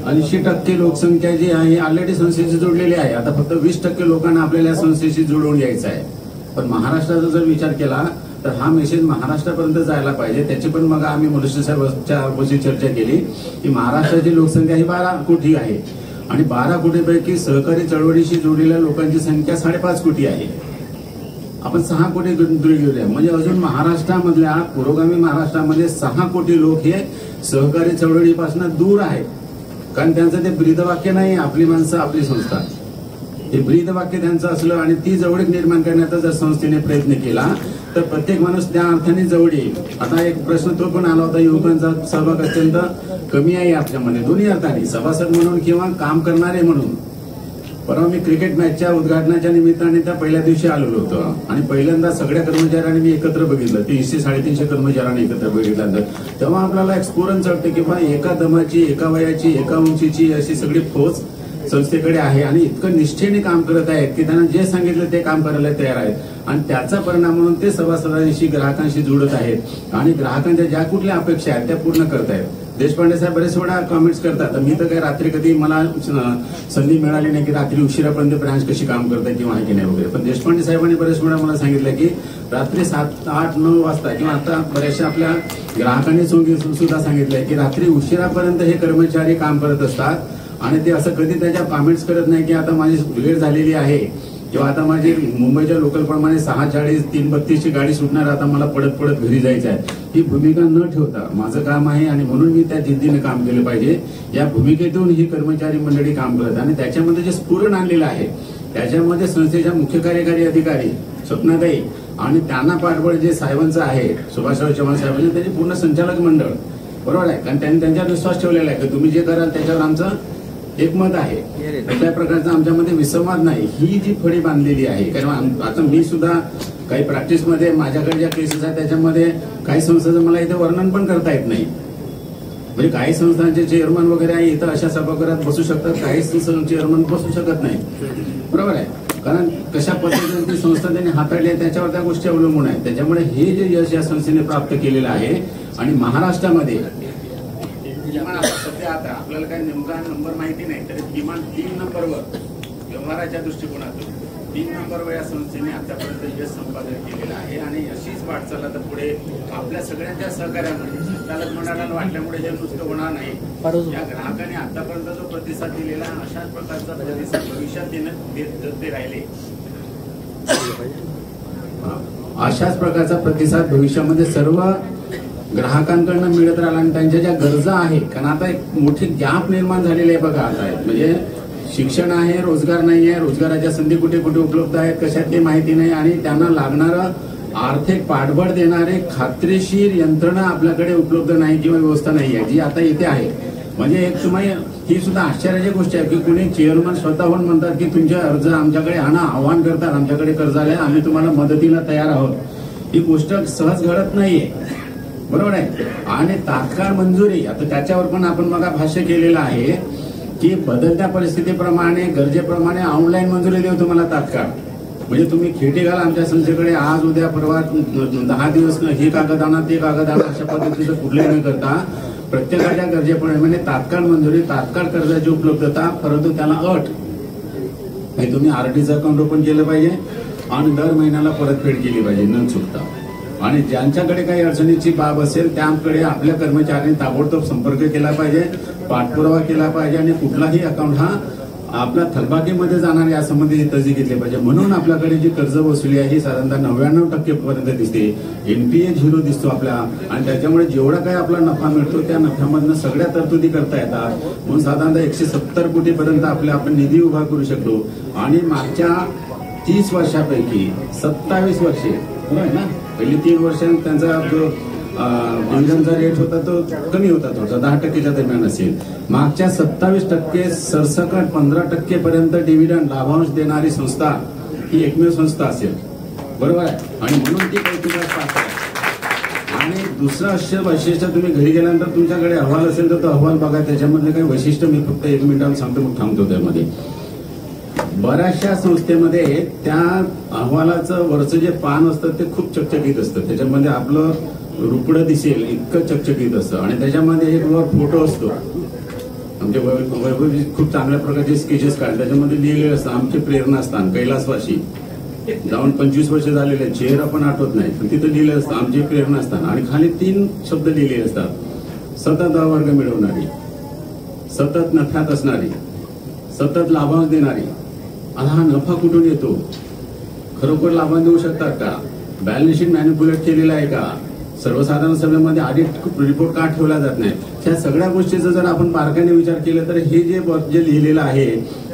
80% लोकसंख्या जी आहे ऑलरेडी संस्थेशी जोडलेली आहे. आता फक्त 20% लोकांना आपल्याला या संस्थेशी जोडवून घ्यायचं आहे. पण महाराष्ट्राचा जर विचार केला तर हा मेसेज महाराष्ट्रापर्यंत जायला पाहिजे. त्याची पण मग आम्ही मुलशी साहेबांच्या वर्षी चर्चा केली की महाराष्ट्राची लोकसंख्या ही 12 कोटी आहे आणि 12 कोटीपैकी सहकारी चळवळीशी जोडलेल्या लोकांची संख्या 5.5 कोटी आहे. आपण 6 कोटी गणतरी घेऊया, म्हणजे अजून महाराष्ट्रामधल्या पुरोगामी महाराष्ट्रामध्ये 6 कोटी लोक हे सहकारी चळवळीपासून दूर आहेत. कारण त्यांचं ते ब्रीदवाक्य नाही आपली माणसं आपली संस्था, हे ब्रीदवाक्य त्यांचं असलं आणि ती जवळीक निर्माण करण्याचा जर संस्थेने प्रयत्न केला तर प्रत्येक माणूस त्या अर्थाने जवळ येईल. आता एक प्रश्न तो पण आला होता, युवकांचा सहभाग अत्यंत कमी आहे आपल्यामध्ये दोन्ही अर्थाने, सभासद म्हणून किंवा काम करणारे म्हणून. परवा मी क्रिकेट मॅचच्या उद्घाटनाच्या निमित्ताने त्या पहिल्या दिवशी आलेलो होतो आणि पहिल्यांदा सगळ्या कर्मचाऱ्यांनी मी एकत्र बघितलं, 300-350 कर्मचाऱ्यांनी एकत्र बघितल्यानंतर तेव्हा आपल्याला एक स्फुरण चढतं की बा एका दमाची, एका वयाची, एका उंचीची अशी सगळी फौज संस्थेकडे आहे आणि इतकं निष्ठेने काम करत आहेत की त्यांना जे सांगितलं ते काम करायला तयार आहेत. आणि त्याचा परिणाम म्हणून ते सभासदांशी ग्राहकांशी जुळत आहेत आणि ग्राहकांच्या ज्या कुठल्या अपेक्षा आहेत त्या पूर्ण करतायत. देशपांडे साहेब बरेच वेळा कॉमेंट्स करतात, मी तर काही रात्री कधी मला संधी मिळाली नाही की रात्री उशिरापर्यंत ब्रांच कशी काम करते किंवा आहे की नाही वगैरे. पण देशपांडे साहेबांनी बरेच वेळा मला सांगितलं की रात्री 7, 8, 9 वाजता किंवा आता बऱ्याचशा आपल्या ग्राहकांनी सुद्धा सांगितलंय की रात्री उशिरापर्यंत हे कर्मचारी काम करत असतात आणि ते असं कधी त्याच्या कॉमेंट्स करत नाही की आता माझी वेळ झालेली आहे किंवा आता माझी मुंबईच्या लोकलप्रमाणे 6:40, 3:32 ची गाडी सुटणार, आता मला पडत पडत घरी जायचं आहे. ही भूमिका न ठेवता माझं काम आहे आणि म्हणून मी त्या जिद्दीने काम केलं पाहिजे या भूमिकेतून ही कर्मचारी मंडळी काम करत आणि त्याच्यामध्ये जे स्फुरण आणलेलं आहे त्याच्यामध्ये संस्थेच्या मुख्य कार्यकारी अधिकारी स्वप्नाताई आणि त्यांना पाठबळ जे साहेबांचं आहे सुभाषराव चव्हाण साहेबांचे त्याचे पूर्ण संचालक मंडळ, बरोबर आहे, कारण त्यांनी त्यांच्यावर विश्वास ठेवलेला आहे की तुम्ही जे कराल त्याच्यावर आमचं एकमत आहे. कुठल्या प्रकारचा आमच्यामध्ये विसंवाद नाही. ही जी फळी बांधलेली आहे, कारण आता मी सुद्धा काही प्रॅक्टिसमध्ये माझ्याकडे ज्या केसेस आहेत त्याच्यामध्ये काही संस्थांचं मला इथे वर्णन पण करता येत नाही. म्हणजे काही संस्थांचे चेअरमन वगैरे आहे इथं अशा सभागृहात बसू शकतात, काही चेअरमन बसू शकत नाही, बरोबर आहे, कारण कशा पद्धतीने ती संस्था त्यांनी हाताळली आहे त्याच्यावर त्या गोष्टी अवलंबून आहेत. त्याच्यामुळे हे जे यश या संस्थेने प्राप्त केलेलं आहे आणि महाराष्ट्रामध्ये सध्या आता आपल्याला काही नेमका नंबर माहिती नाही तरी किमान 3 नंबरवर व्यवहाराच्या दृष्टिकोनातून 3 नंबरवर या संस्थेने आतापर्यंत यश संपादन केलेलं आहे आणि अशीच वाटचाल आता पुढे आपल्या सगळ्यांच्या सहकार्यामध्ये संचालक मंडळाला वाटल्यामुळे हे नुसतं होणार नाही. या ग्राहकांनी आतापर्यंत जो प्रतिसाद दिलेला अशाच प्रकारचा प्रतिसाद भविष्यात देत राहिले, अशाच प्रकारचा प्रतिसाद भविष्यामध्ये सर्व ग्राहकांकडनं मिळत राहिला आणि त्यांच्या ज्या गरजा आहे, कारण आता एक मोठी गॅप निर्माण झालेली आहे बघा. आता म्हणजे शिक्षण आहे, रोजगार नाही आहे, रोजगाराच्या संधी कुठे कुठे उपलब्ध आहेत कशात ते माहिती नाही आणि त्यांना लागणारं आर्थिक पाठबळ देणारे खात्रीशीर यंत्रणा आपल्याकडे उपलब्ध नाही किंवा व्यवस्था नाही आहे जी आता इथे आहे. म्हणजे एक तुम्ही ही सुद्धा आश्चर्याची गोष्ट आहे की कुणी चेअरमन स्वतःहून म्हणतात की तुमचे अर्ज आमच्याकडे आणा, आव्हान करतात, आमच्याकडे कर्ज आले, आम्ही तुम्हाला मदतीला तयार आहोत. ही गोष्ट सहज घडत नाहीये, बरोबर आहे. आणि तात्काळ मंजुरी, आता त्याच्यावर पण आपण मग भाष्य केलेलं आहे की बदलत्या परिस्थितीप्रमाणे गरजेप्रमाणे ऑनलाईन मंजुरी देऊ तुम्हाला तात्काळ, म्हणजे तुम्ही खेटे घाल आमच्या संस्थेकडे आज उद्या परवा 10 दिवस हे कागद आणा ते कागद आणा अशा पद्धतीचं कुठलंही न करता प्रत्येकाच्या गरजेप्रमाणे म्हणजे तात्काळ मंजुरी, तात्काळ कर्जाची उपलब्धता, परंतु त्याला अट हे तुम्ही आरडीचं अकाउंट ओपन केलं पाहिजे आणि दर महिन्याला परतफेड केली पाहिजे न चुकता. आणि ज्यांच्याकडे काही अडचणीची बाब असेल त्याकडे आपल्या कर्मचाऱ्यांनी ताबडतोब संपर्क केला पाहिजे, पाठपुरावा केला पाहिजे आणि कुठलाही अकाउंट हा आपल्या थलबागेमध्ये जाणार यासंबंधी तजी घेतली पाहिजे. म्हणून आपल्याकडे जी कर्ज वसुली आहे ही साधारणतः 99% पर्यंत दिसते. एनपीए 0 दिसतो आपला आणि त्याच्यामुळे जेवढा काही आपला नफा मिळतो त्या नफ्यामधनं सगळ्या तरतुदी करता येतात. म्हणून साधारणतः 170 कोटीपर्यंत आपण निधी उभा करू शकलो. आणि मागच्या 30 वर्षापैकी 27 वर्षे बरोबर ना, पहिली 3 वर्षांत त्यांचा जो डिव्हिडंडचा रेट होता तो कमी होता, थोडा 10% दरम्यान असेल. मागच्या 27% सरसकट 15% पर्यंत डिव्हिडंड लाभांश देणारी संस्था ही एकमेव संस्था असेल, बरोबर आहे. आणि म्हणून ती कौतुकास पात्र आहे. आणि दुसरं वैशिष्ट्य तुम्ही घरी गेल्यानंतर तुमच्याकडे अहवाल असेल तर तो अहवाल बघा, त्याच्यामधले काही वैशिष्ट्य मी फक्त 1 मिनिटात सांगतो, मग थांबतो. त्यामध्ये बऱ्याचशा संस्थेमध्ये त्या अहवालाचं वरचं जे पान असतं ते खूप चकचकीत असतं, त्याच्यामध्ये आपलं रुपडं दिसेल इतकं चकचकीत असतं. आणि त्याच्यामध्ये एक वर फोटो असतो, आमचे वैभवजी खूप चांगल्या प्रकारचे स्केचेस काढले, त्याच्यामध्ये लिहिलेलं असतं आमचे प्रेरणास्थान कैलासवासी, जाऊन 25 वर्ष झालेले, चेहरा पण आठवत नाही, पण तिथं लिहिलं असतं आमचे प्रेरणास्थान. आणि खाली 3 शब्द लिहिलेले असतात, सतत वर्ग मिळवणारी, सतत नफ्यात असणारी, सतत लाभांश देणारी. आता हा नफा कुठून येतो, खरोखर लाभांश देऊ शकतात का, बॅलन्स शीट मॅनिप्युलेट केलेला आहे का, सर्वसाधारण सभेमध्ये ऑडिट रिपोर्ट का ठेवला जात नाही, ह्या सगळ्या गोष्टीचा जर आपण बारकाईने विचार केला तर हे जे लिहिलेलं आहे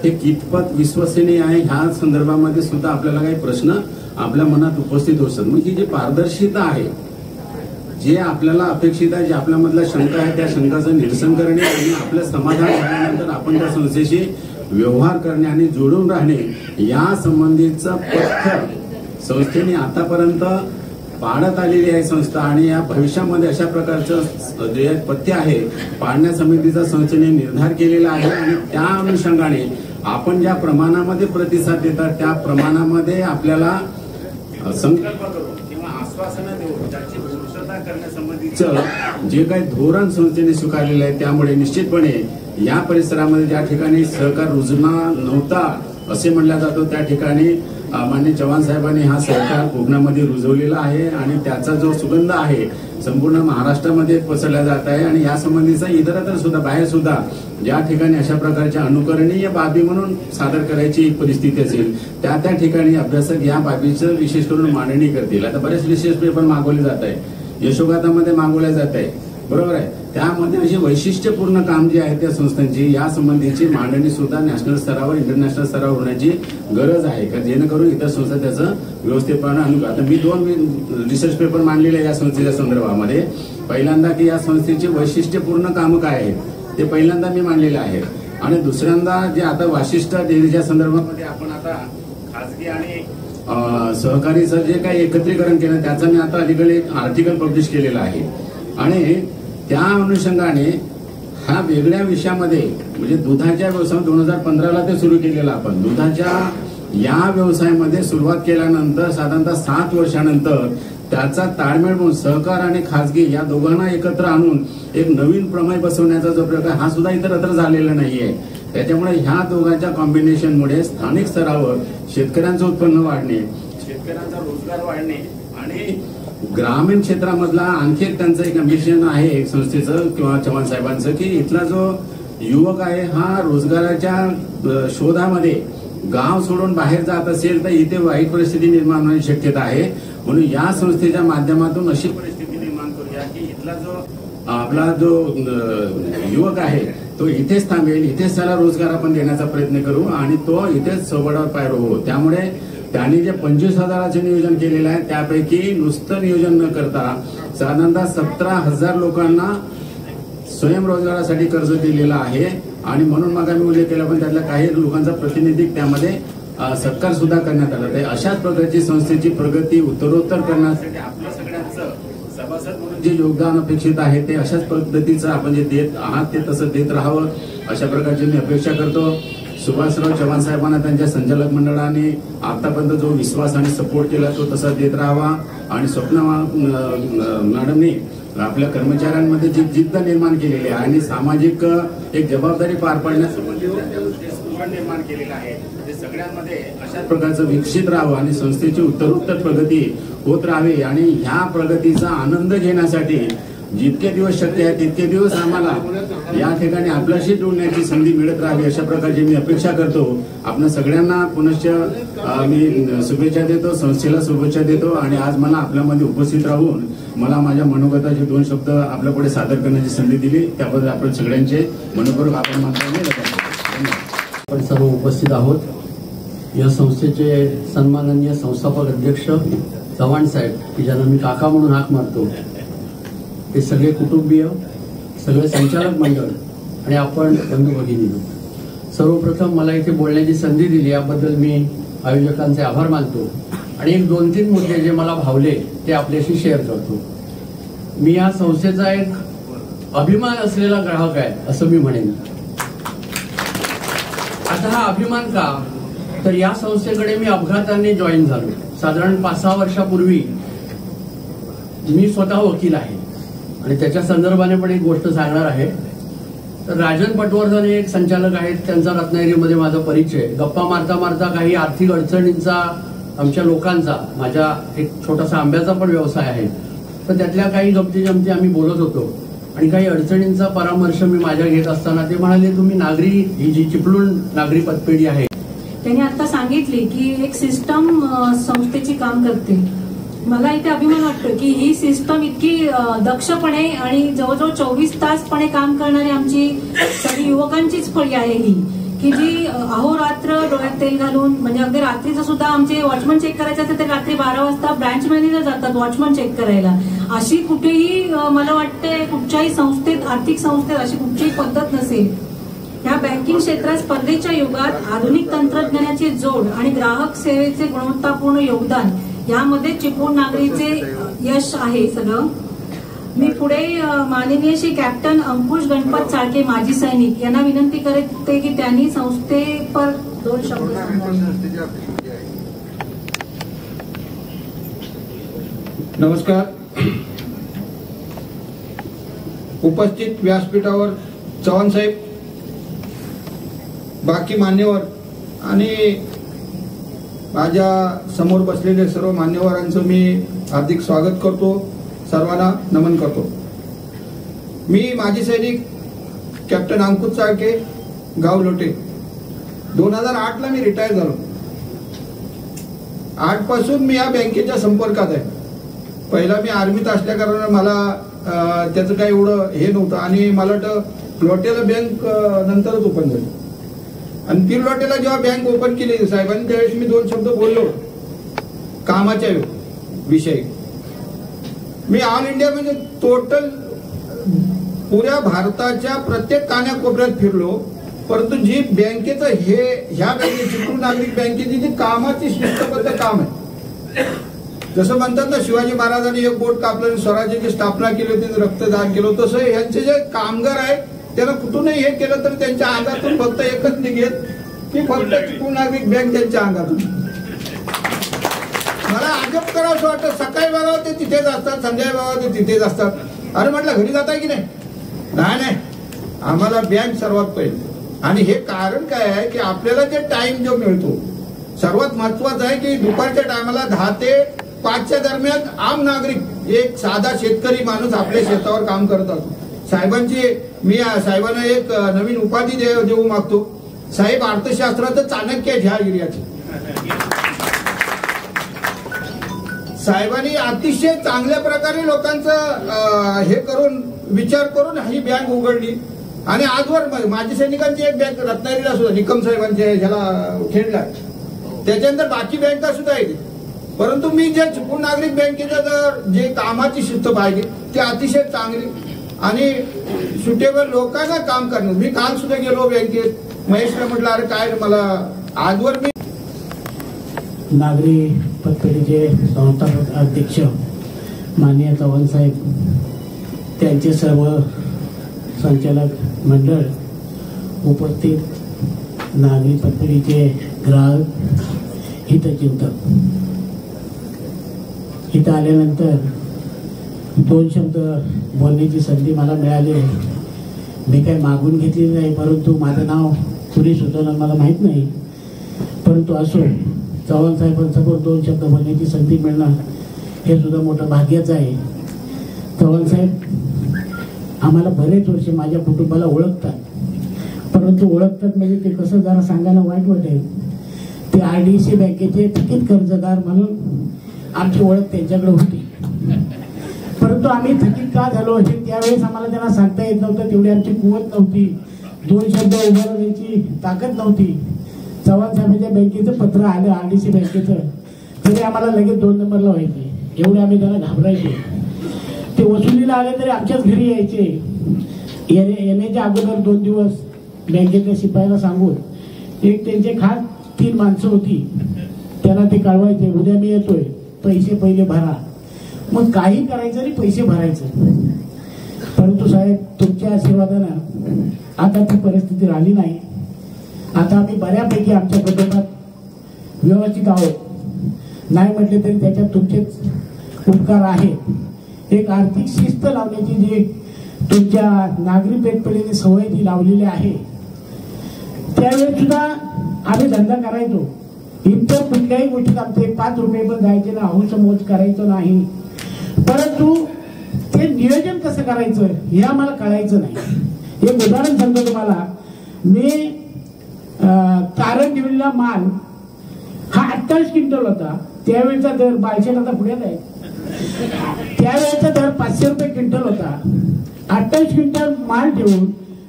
हे कितपत विश्वसनीय आहे ह्या संदर्भामध्ये सुद्धा आपल्याला काही प्रश्न आपल्या मनात उपस्थित होतात. मग ही जी पारदर्शिता आहे, जे आपल्याला अपेक्षित आहे, जे आपल्यामधल्या शंका आहे त्या शंकाचं निरसन करणे आणि आपलं समाधान झाल्यानंतर आपण त्या संस्थेशी व्यवहार करणे आणि जोडून राहणे या संबंधीचं पथ्य संस्थेने आतापर्यंत पाडत आलेली आहे संस्था. आणि या भविष्यामध्ये अशा प्रकारचं जे पथ्य आहे पाडण्या समितीचा संस्थेने निर्धार केलेला आहे. आणि त्या अनुषंगाने आपण ज्या प्रमाणामध्ये प्रतिसाद देतात त्या प्रमाणामध्ये आपल्याला संकल्प करून किंवा आश्वासनं देऊन त्याची पूर्तता करण्यासंबंधीचं जे काही धोरण संस्थेने स्वीकारलेलं आहे त्यामुळे निश्चितपणे या परिसरामध्ये ज्या ठिकाणी सहकार रुजणार नव्हता असे म्हणलं जातो त्या ठिकाणी माननीय चव्हाण साहेबांनी हा सहकार कोकणामध्ये रुजवलेला आहे आणि त्याचा जो सुगंध आहे संपूर्ण महाराष्ट्रामध्ये पसरला जात आहे. आणि या संबंधीचा इतरत्र सुद्धा बाहेर सुद्धा ज्या ठिकाणी अशा प्रकारच्या अनुकरणीय बाबी म्हणून सादर करायची परिस्थिती असेल त्या ठिकाणी अभ्यासक या बाबीचं विशेष करून मांडणी करतील. आता बरेच विशेष पेपर मागवले जात आहे, यशोगाथामध्ये मागवल्या जात आहे, बरोबर आहे. त्यामध्ये अशी वैशिष्ट्यपूर्ण काम जे आहे त्या संस्थांची या संबंधीची मांडणी सुद्धा नॅशनल स्तरावर इंटरनॅशनल स्तरावर होण्याची गरज आहे का, जेणेकरून इतर संस्था त्याचं व्यवस्थेपणे आणू. आता मी 2 रिसर्च पेपर मांडलेले आहे या संस्थेच्या संदर्भामध्ये. पहिल्यांदा की या संस्थेची वैशिष्ट्यपूर्ण कामं काय आहेत ते पहिल्यांदा मी मांडलेलं आहे. आणि दुसऱ्यांदा जे आता वाशिष्ठ डेअरीच्या संदर्भामध्ये आपण आता खाजगी आणि सहकारीचं जे काही एकत्रीकरण केलं त्याचं मी आता अलीकडे एक आर्टिकल पब्लिश केलेलं आहे. आणि त्या अनुषंगाने ह्या वेगळ्या विषयामध्ये म्हणजे दुधाच्या व्यवसायात 2015ला ते सुरू केलेलं आपण. दुधाच्या या व्यवसायामध्ये सुरुवात केल्यानंतर साधारणतः 7 वर्षानंतर त्याचा ताळमेळ म्हणून सहकार आणि खाजगी या दोघांना एकत्र आणून एक नवीन प्रमेय बसवण्याचा जो प्रकार हा सुद्धा इतरत्र झालेला नाहीये. त्याच्यामुळे ह्या दोघांच्या कॉम्बिनेशनमुळे स्थानिक स्तरावर शेतकऱ्यांचं उत्पन्न वाढणे, शेतकऱ्यांचा रोजगार वाढणे आणि ग्रामीण क्षेत्रामधला आणखी एक त्यांचं एक अम्बिशन आहे संस्थेचं किंवा चव्हाण साहेबांचं की इथला जो युवक आहे हा रोजगाराच्या शोधामध्ये गाव सोडून बाहेर जात असेल तर इथे वाईट परिस्थिती निर्माण होण्याची शक्यता आहे. म्हणून या संस्थेच्या माध्यमातून अशी परिस्थिती निर्माण करूया की इथला जो आपला जो युवक आहे तो इथेच थांबेल, इथेच त्याला रोजगार आपण देण्याचा प्रयत्न करू आणि तो इथेच सोबडावर पायरो हो. त्यामुळे त्यांनी जे 25,000चे नियोजन केलेलं आहे त्यापैकी नुसतं नियोजन न करता साधारणतः 17,000 लोकांना स्वयंरोजगारासाठी कर्ज दिलेलं आहे. आणि म्हणून मग आम्ही उल्लेख केला पण त्यातल्या काही लोकांचा प्रतिनिधिक त्यामध्ये सत्कार सुद्धा करण्यात आला. तर अशाच प्रकारची संस्थेची प्रगती उत्तरोत्तर करण्यासाठी आपल्या सगळ्यांचं सभासद म्हणून जे योगदान अपेक्षित आहे ते अशाच पद्धतीचं आपण जे देत आहात ते तसं देत राहावं अशा प्रकारची मी अपेक्षा करतो. सुभाषराव चव्हाण साहेबांना त्यांच्या संचालक मंडळाने आतापर्यंत जो विश्वास आणि सपोर्ट केला तो तसा देत राहावा आणि स्वप्ना मॅडमने आपल्या कर्मचाऱ्यांमध्ये जी जिद्द निर्माण केलेली आहे आणि सामाजिक एक जबाबदारी पार पाडण्यासंबंधी निर्माण केलेला आहे ते सगळ्यांमध्ये अशा प्रकारचं विकसित राहावं आणि संस्थेची उत्तरोत्तर प्रगती होत राहावी आणि ह्या प्रगतीचा आनंद घेण्यासाठी जितके दिवस शक्य आहे तितके दिवस आम्हाला या ठिकाणी आपल्याशी जोडण्याची संधी मिळत राहावी अशा प्रकारची मी अपेक्षा करतो. आपण सगळ्यांना पुनश्च मी शुभेच्छा देतो, संस्थेला शुभेच्छा देतो आणि आज मला आपल्यामध्ये उपस्थित राहून मला माझ्या मनोगताचे 2 शब्द आपल्यापुढे सादर करण्याची संधी दिली त्याबद्दल आपण सगळ्यांचे मनपूर्वक आभार मानतो. आपण सर्व उपस्थित आहोत. या संस्थेचे सन्माननीय संस्थापक अध्यक्ष चव्हाण साहेब की ज्यांना मी काका म्हणून हाक मारतो, हे सगळे कुटुंबीय, सगळे संचालक मंडळ आणि आपण बंधू भगिनी, सर्वप्रथम मला इथे बोलण्याची संधी दिली याबद्दल मी आयोजकांचे आभार मानतो आणि 1-2-3 मुद्दे जे मला भावले ते आपल्याशी शेअर करतो. मी या संस्थेचा एक अभिमान असलेला ग्राहक आहे असं मी म्हणेन. आता हा अभिमान का, तर या संस्थेकडे मी अपघाताने जॉईन झालो. साधारण 5-6 वर्षापूर्वी मी स्वतः वकील आहे आणि त्याच्या संदर्भाने पण एक गोष्ट सांगणार आहे. तर राजन पटवर्धन एक संचालक आहेत, त्यांचा रत्नागिरीमध्ये माझा परिचय. गप्पा मारता मारता काही आर्थिक अडचणींचा आमच्या लोकांचा, माझ्या एक छोटासा आंब्याचा पण व्यवसाय आहे, तर त्यातल्या काही गमती जमती आम्ही बोलत होतो आणि काही अडचणींचा परामर्श मी माझ्या घेत असताना ते म्हणाले, तुम्ही नागरी ही जी चिपळूण नागरी पतपेढी आहे त्यांनी आता सांगितले की एक सिस्टम संस्थेची काम करते. मला इथे अभिमान वाटतो की ही सिस्टम इतकी दक्षपणे आणि जवळजवळ 24 तासपणे काम करणारी आमची सगळी युवकांचीच फळी आहे ही, की जी अहोरात्र डोळ्यात तेल घालून, म्हणजे अगदी रात्रीचं सुद्धा आमचे वॉचमन चेक करायचं असेल तर रात्री 12 वाजता ब्रँच मॅनेजर जातात वॉचमन चेक करायला. अशी कुठेही मला वाटते कुठच्याही संस्थेत, आर्थिक संस्थेत अशी कुठचीही पद्धत नसेल. या बँकिंग क्षेत्रात स्पर्धेच्या युगात आधुनिक तंत्रज्ञानाची जोड आणि ग्राहक सेवेचे गुणवत्तापूर्ण योगदान यामध्ये चिपळूण नागरीचे यश आहे सगळं. मी पुढे माननीय श्री कॅप्टन अंकुश गणपत चाळके माजी सैनिक यांना विनंती करते की त्यांनी संस्थेपर 2 शब्द सांगावे. नमस्कार. उपस्थित व्यासपीठावर चव्हाण साहेब, बाकी मान्यवर आणि माझ्या समोर बसलेले सर्व मान्यवरांचं मी हार्दिक स्वागत करतो, सर्वांना नमन करतो. मी माजी सैनिक कॅप्टन अंकुश चाळके, गाव लोटे. 2008ला मी रिटायर झालो. 8 पासून मी या बँकेच्या संपर्कात आहे. पहिला मी आर्मीत असल्या कारणाने मला त्याचं काही एवढं हे नव्हतं आणि मला वाटतं लोटेला बँक नंतरच ओपन झाली आणि ती लोटेला जेव्हा बँक ओपन केली साहेबांनी त्यावेळेस मी 2 शब्द बोललो कामाच्या विषयी. मी ऑल इंडिया म्हणजे टोटल पुऱ्या भारताच्या प्रत्येक कानाकोपऱ्यात फिरलो, परंतु जी बँकेचं ह्या बँकेची चिपळूण नागरिक बँकेची जी कामाची शिस्तबद्ध काम आहे, जसं म्हणतात ना शिवाजी महाराजांनी एक बोट कापलं स्वराज्याची स्थापना केली होती, रक्तदान केलं, तसं ह्यांचे जे कामगार आहेत त्यांना कुठूनही हे केलं तर त्यांच्या अंगातून फक्त एकच निघेल की फक्त चिपळूण नागरिक बँक त्यांच्या अंगातून. मला अजब करावं वाटतं, सकाळी बघावं ते तिथेच असतात, संध्याकाळी बघावं ते तिथेच असतात. अरे म्हटलं घरी जाताय की नाही? नाही, आम्हाला बँक सर्वात पहिले. आणि हे कारण काय आहे की आपल्याला जे टाइम जो मिळतो सर्वात महत्वाचं आहे की दुपारच्या टायमाला 10 ते 5च्या दरम्यान आम नागरिक एक साधा शेतकरी माणूस आपल्या शेतावर काम करत असतो. मी साहेबांना एक नवीन उपाधी देऊ मागतो. साहेब अर्थशास्त्राचं चाणक्य ह्या एरियाचे. साहेबांनी अतिशय चांगल्या प्रकारे लोकांचं हे करून विचार करून ही बँक उघडली आणि आजवर माजी सैनिकांची एक बँक रत्नागिरीला सुद्धा निकम साहेबांचे ह्याला खेळला, त्याच्यानंतर बाकी बँका सुद्धा आहेत. परंतु मी जे चिपळूण नागरिक बँकेचं जे कामाची शिस्त पाहिजे ती अतिशय चांगली आणि सुटेबल लोकांना काम करणं. मी काल सुद्धा गेलो बँकेत, महेशला म्हटलं अरे काय मला आजवर मी नागरी पतपेढीचे संस्थापक अध्यक्ष माननीय चव्हाण साहेब, त्यांचे सर्व संचालक मंडळ, उपस्थित नागरी पत्रिकेचे ग्राहक हितचिंतक, इथं आल्यानंतर 2 शब्द बोलण्याची संधी मला मिळाली. मी काही मागून घेतलेली नाही, परंतु माझं नाव सुरेश होतं मला माहीत नाही, परंतु असो चव्हाण साहेबांसमोर 2 शब्द बोलण्याची संधी मिळणं हे सुद्धा मोठं भाग्याचं आहे. चव्हाण साहेब आम्हाला बरेच वर्ष माझ्या कुटुंबाला ओळखतात, परंतु ओळखतात म्हणजे ते कसं जरा सांगायला वाईट वाटेल, ते RDC बँकेचे थकीत कर्जदार म्हणून आमची ओळख त्यांच्याकडे होती. परंतु आम्ही थकीत का झालो हे त्यावेळेस आम्हाला त्यांना सांगता येत नव्हतं, तेवढी आमची कुवत नव्हती, 2 शब्द उभारण्याची ताकद नव्हती. चव्हाण साहेबांच्या बँकेचं पत्र आलं RDC बँकेचं, तरी आम्हाला लगेच 2 नंबरला व्हायचे, एवढे आम्ही त्यांना घाबरायचे. ते वसुलीला आले तरी आमच्याच घरी यायचे. येण्याच्या अगोदर 2 दिवस बँकेतल्या शिपायाला सांगून एक त्यांचे खास 3 माणसं होती, त्यांना ते कळवायचे उद्या मी येतोय, पैसे पहिले भरा. मग काही करायचं आणि पैसे भरायचं. परंतु साहेब तुमच्या आशीर्वादानं आता ती परिस्थिती राहिली नाही. आता आम्ही बऱ्यापैकी आमच्या कुटुंबात व्यवस्थित आहोत. नाही म्हटले तरी त्याच्यात तुमचेच उपकार आहेत. एक आर्थिक शिस्त लावण्याची जी तुमच्या नागरी पेटपिढीने सवय जी लावलेली आहे, त्यावेळेस सुद्धा आम्ही धंदा करायचो. इतर कुठल्याही गोष्टीत आमचे 5 रुपये पण जायचे ना, हौस मोज करायचो नाही. परंतु ते नियोजन कसं करायचं हे आम्हाला कळायचं नाही. एक उदाहरण सांगतो तुम्हाला. मी तारण ठेवलेला माल हा 28 क्विंटल होता. त्यावेळेचा दर 1200 आता पुण्यात आहे. त्यावेळेचा दर 500 रुपये क्विंटल होता. 28 क्विंटल माल ठेवून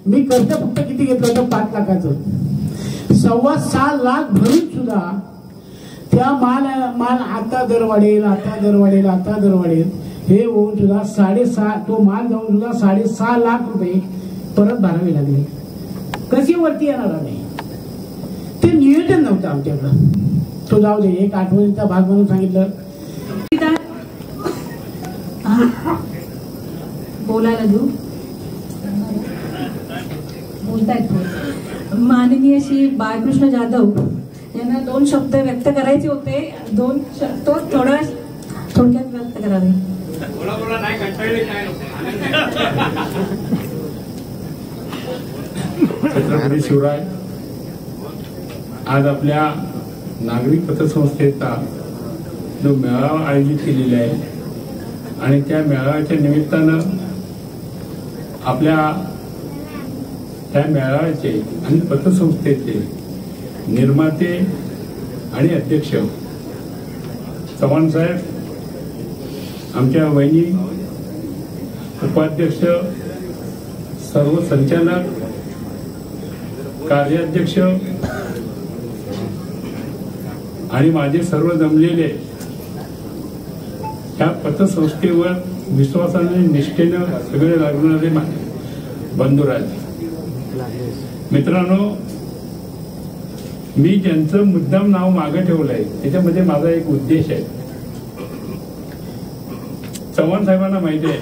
मी कर्ज फक्त किती घेतलं होतं? 5 लाखाचं. 6.25 लाख भरून सुद्धा त्या माल आता दर वाढेल, आता दर वाढेल, आता दर वाढेल हे होऊन सुद्धा 6.5 तो माल जाऊन सुद्धा 6.5 लाख रुपये परत भरावे लागले. कशी वरती येणार नाही? ते नियोजन नव्हतं आमच्याकडं. तो जाऊ दे, एक आठवणीचा भाग म्हणून सांगितलं. बोलायला देऊ, बोलतायत. माननीय श्री बाळकृष्ण जाधव यांना 2 शब्द व्यक्त करायचे होते. 2 शब्द थोडक्यात व्यक्त करावे. छत्रपती शिवराय, आज आपल्या नागरी पतसंस्थेचा जो मेळावा आयोजित केलेला आहे आणि त्या मेळाव्याच्या निमित्तानं आपल्या त्या मेळाव्याचे आणि पतसंस्थेचे निर्माते आणि अध्यक्ष चव्हाण साहेब, आमच्या वहिनी, उपाध्यक्ष, सर्व संचालक, कार्याध्यक्ष आणि माझे सर्व जमलेले ह्या पतसंस्थेवर विश्वासाने निष्ठेनं सगळे लागणारे बंधुराज मित्रांनो, मी ज्यांचं मुद्दाम नाव मागे ठेवलंय त्याच्यामध्ये माझा एक उद्देश आहे. चव्हाण साहेबांना माहिती आहे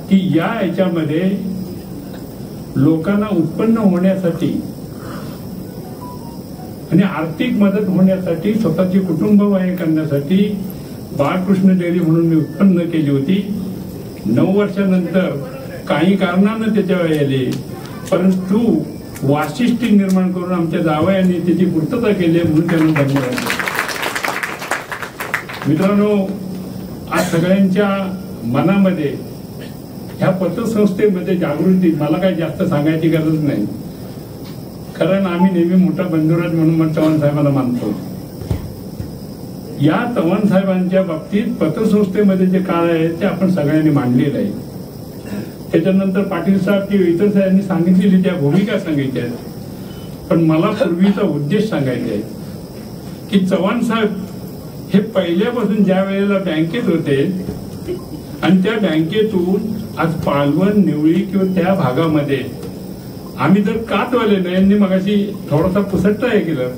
की या याच्यामध्ये लोकांना उत्पन्न होण्यासाठी आणि आर्थिक मदत होण्यासाठी, स्वतःची कुटुंबवाही करण्यासाठी बाळकृष्ण डेअरी म्हणून मी उत्पन्न केली होती. 9 वर्षानंतर काही कारणानं त्याच्यावर आले, परंतु वाशिष्ठी निर्माण करून आमच्या जावयांनी त्याची पूर्तता केली म्हणून त्यांना धन्यवाद. मित्रांनो, आज सगळ्यांच्या मनामध्ये ह्या पतसंस्थेमध्ये जागृती, मला काही जास्त सांगायची गरज नाही, कारण आम्ही नेहमी मोठा बंधुराज म्हणून चव्हाण साहेबांना मानतो. या चव्हाण साहेबांच्या बाबतीत पतसंस्थेमध्ये जे काळ आहे ते आपण सगळ्यांनी मांडलेलं आहे. त्याच्यानंतर पाटील साहेब किंवा इतर साहेबांनी सांगितलेली त्या भूमिका सांगायच्या आहेत, पण मला पूर्वीचा उद्देश सांगायचा आहे की चव्हाण साहेब हे पहिल्यापासून ज्या वेळेला बँकेत होते आणि त्या बँकेतून आज पालवण, निवळी किंवा त्या भागामध्ये आम्ही जर कातवाले यांनी मगाशी थोडासा पुसट्टा हे केलं,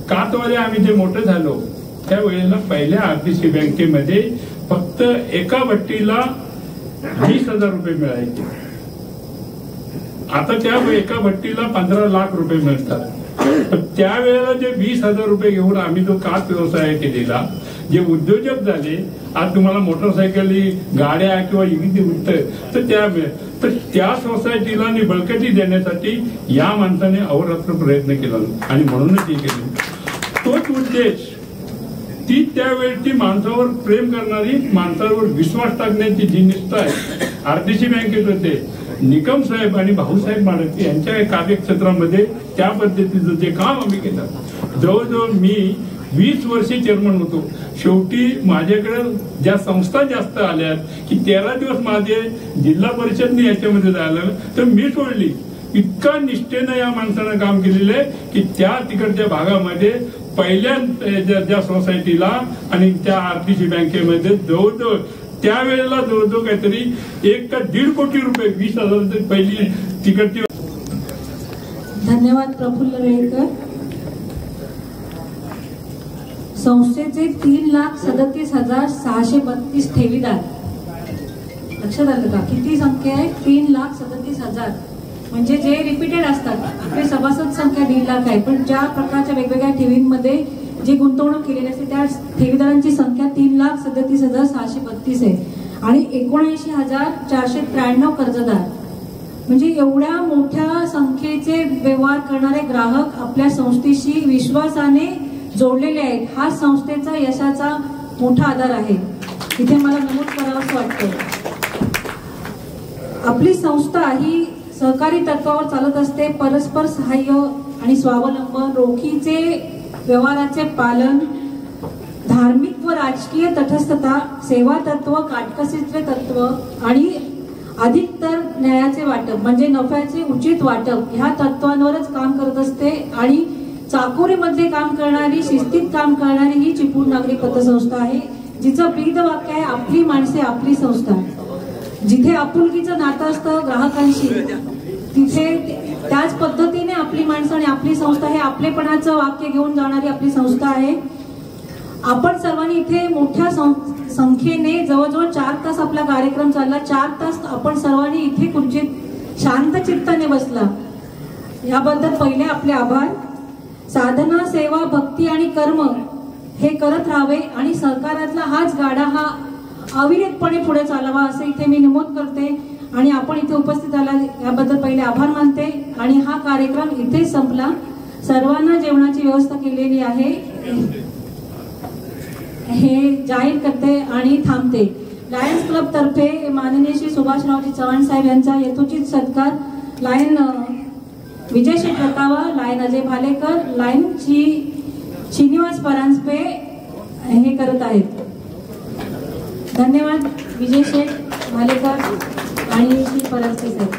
कातवाले आम्ही जे मोठे झालो त्यावेळेला पहिल्या RDC बँकेमध्ये फक्त एका भट्टीला 20,000 रुपये मिळायचे. आता त्या एका भट्टीला 15 लाख रुपये मिळतात. पण त्यावेळेला जे 20,000 रुपये घेऊन आम्ही जो काच व्यवसाय केलेला, जे उद्योजक झाले, आज तुम्हाला मोटरसायकली, गाड्या किंवा इकडे उठत, तर त्या सोसायटीला आणि बळकटी देण्यासाठी या माणसाने अहोरात्र प्रयत्न केला आणि म्हणूनच हे केले. तोच उद्देश, ती त्यावेळची माणसावर प्रेम करणारी, माणसावर विश्वास टाकण्याची जी निष्ठा आहे, आरडीसी बँकेत होते निकम साहेब आणि भाऊसाहेब माडके यांच्या कार्यक्षेत्रामध्ये त्या पद्धतीचं जे काम आम्ही केलं, जवळजवळ मी 20 वर्षे चेअरमन होतो. शेवटी माझ्याकडे ज्या संस्था जास्त आल्यात की 13 दिवस माझे जिल्हा परिषदने याच्यामध्ये झालं, तर मी सोडली. इतका निष्ठेनं या माणसानं काम केलेलं आहे की त्या तिकडच्या भागामध्ये पहिल्या ज्या सोसायटीला आणि त्या आरडीसी बँकेमध्ये जवळजवळ त्यावेळेला जवळजवळ काहीतरी 1 का 1.5 कोटी रुपये, 20,000 पहिली तिकडची. धन्यवाद प्रफुल्ल वेळकर. संस्थेचे 3,37,632 ठेवीदार. लक्षात आलं का किती संख्या आहे? 3,37,000. म्हणजे जे रिपीटेड असतात, आपले सभासद संख्या 1.5 लाख आहे, पण ज्या प्रकारच्या वेगवेगळ्या ठेवींमध्ये जी गुंतवणूक केलेली असते त्या ठेवीदारांची संख्या 3,37,632 आहे आणि 79,493 कर्जदार. म्हणजे एवढ्या मोठ्या संख्येचे व्यवहार करणारे ग्राहक आपल्या संस्थेशी विश्वासाने जोडलेले आहेत. हा संस्थेचा यशाचा मोठा आधार आहे. इथे मला नमूद करावंसं वाटतं, आपली संस्था ही सहकारी तत्वावर चालत असते. परस्पर सहाय्य आणि स्वावलंबन, रोखीचे व्यवहाराचे पालन, धार्मिक व राजकीय तटस्थता, सेवा तत्व, काटकसरीचे तत्व आणि अधिकतर न्यायाचे वाटप म्हणजे नफ्याचे उचित वाटप, ह्या तत्वांवरच काम करत असते. आणि चाकोरीमध्ये काम करणारी, शिस्तीत काम करणारी ही चिपळूण नागरी पतसंस्था आहे, जिचं ब्रीद वाक्य आहे, आपली माणसे आपली संस्था. जिथे आपुलकीचं नातं असतं ग्राहकांशी, तिथे त्याच पद्धतीने आपली माणसं आणि आपली संस्था हे आपलेपणाचं वाक्य घेऊन जाणारी आपली संस्था आहे. आपण सर्वांनी इथे मोठ्या संख्येने जवळजवळ 4 तास आपला कार्यक्रम चालला. 4 तास आपण सर्वांनी इथे खुर्चीत शांत चित्ताने बसला, याबद्दल पहिले आपले आभार. साधना, सेवा, भक्ती आणि कर्म हे करत राहावे आणि सरकारातला हाच गाडा हा अविरतपणे पुढे चालावा असं इथे मी नमूद करते. आणि आपण इथे उपस्थित आला याबद्दल पहिले आभार मानते. आणि हा कार्यक्रम इथेच संपला. सर्वांना जेवणाची व्यवस्था केलेली आहे हे जाहीर करते आणि थांबते. लायन्स क्लब तर्फे माननीय श्री सुभाषरावजी चव्हाण साहेब यांचा यथोचित सत्कार लायन विजय शेठ रकावा, लायन अजय भालेकर, लायन श्रीनिवास परांजपे हे करत आहेत. धन्यवाद विजय शेठ भालेकर आणि श्री परांजपे साहेब.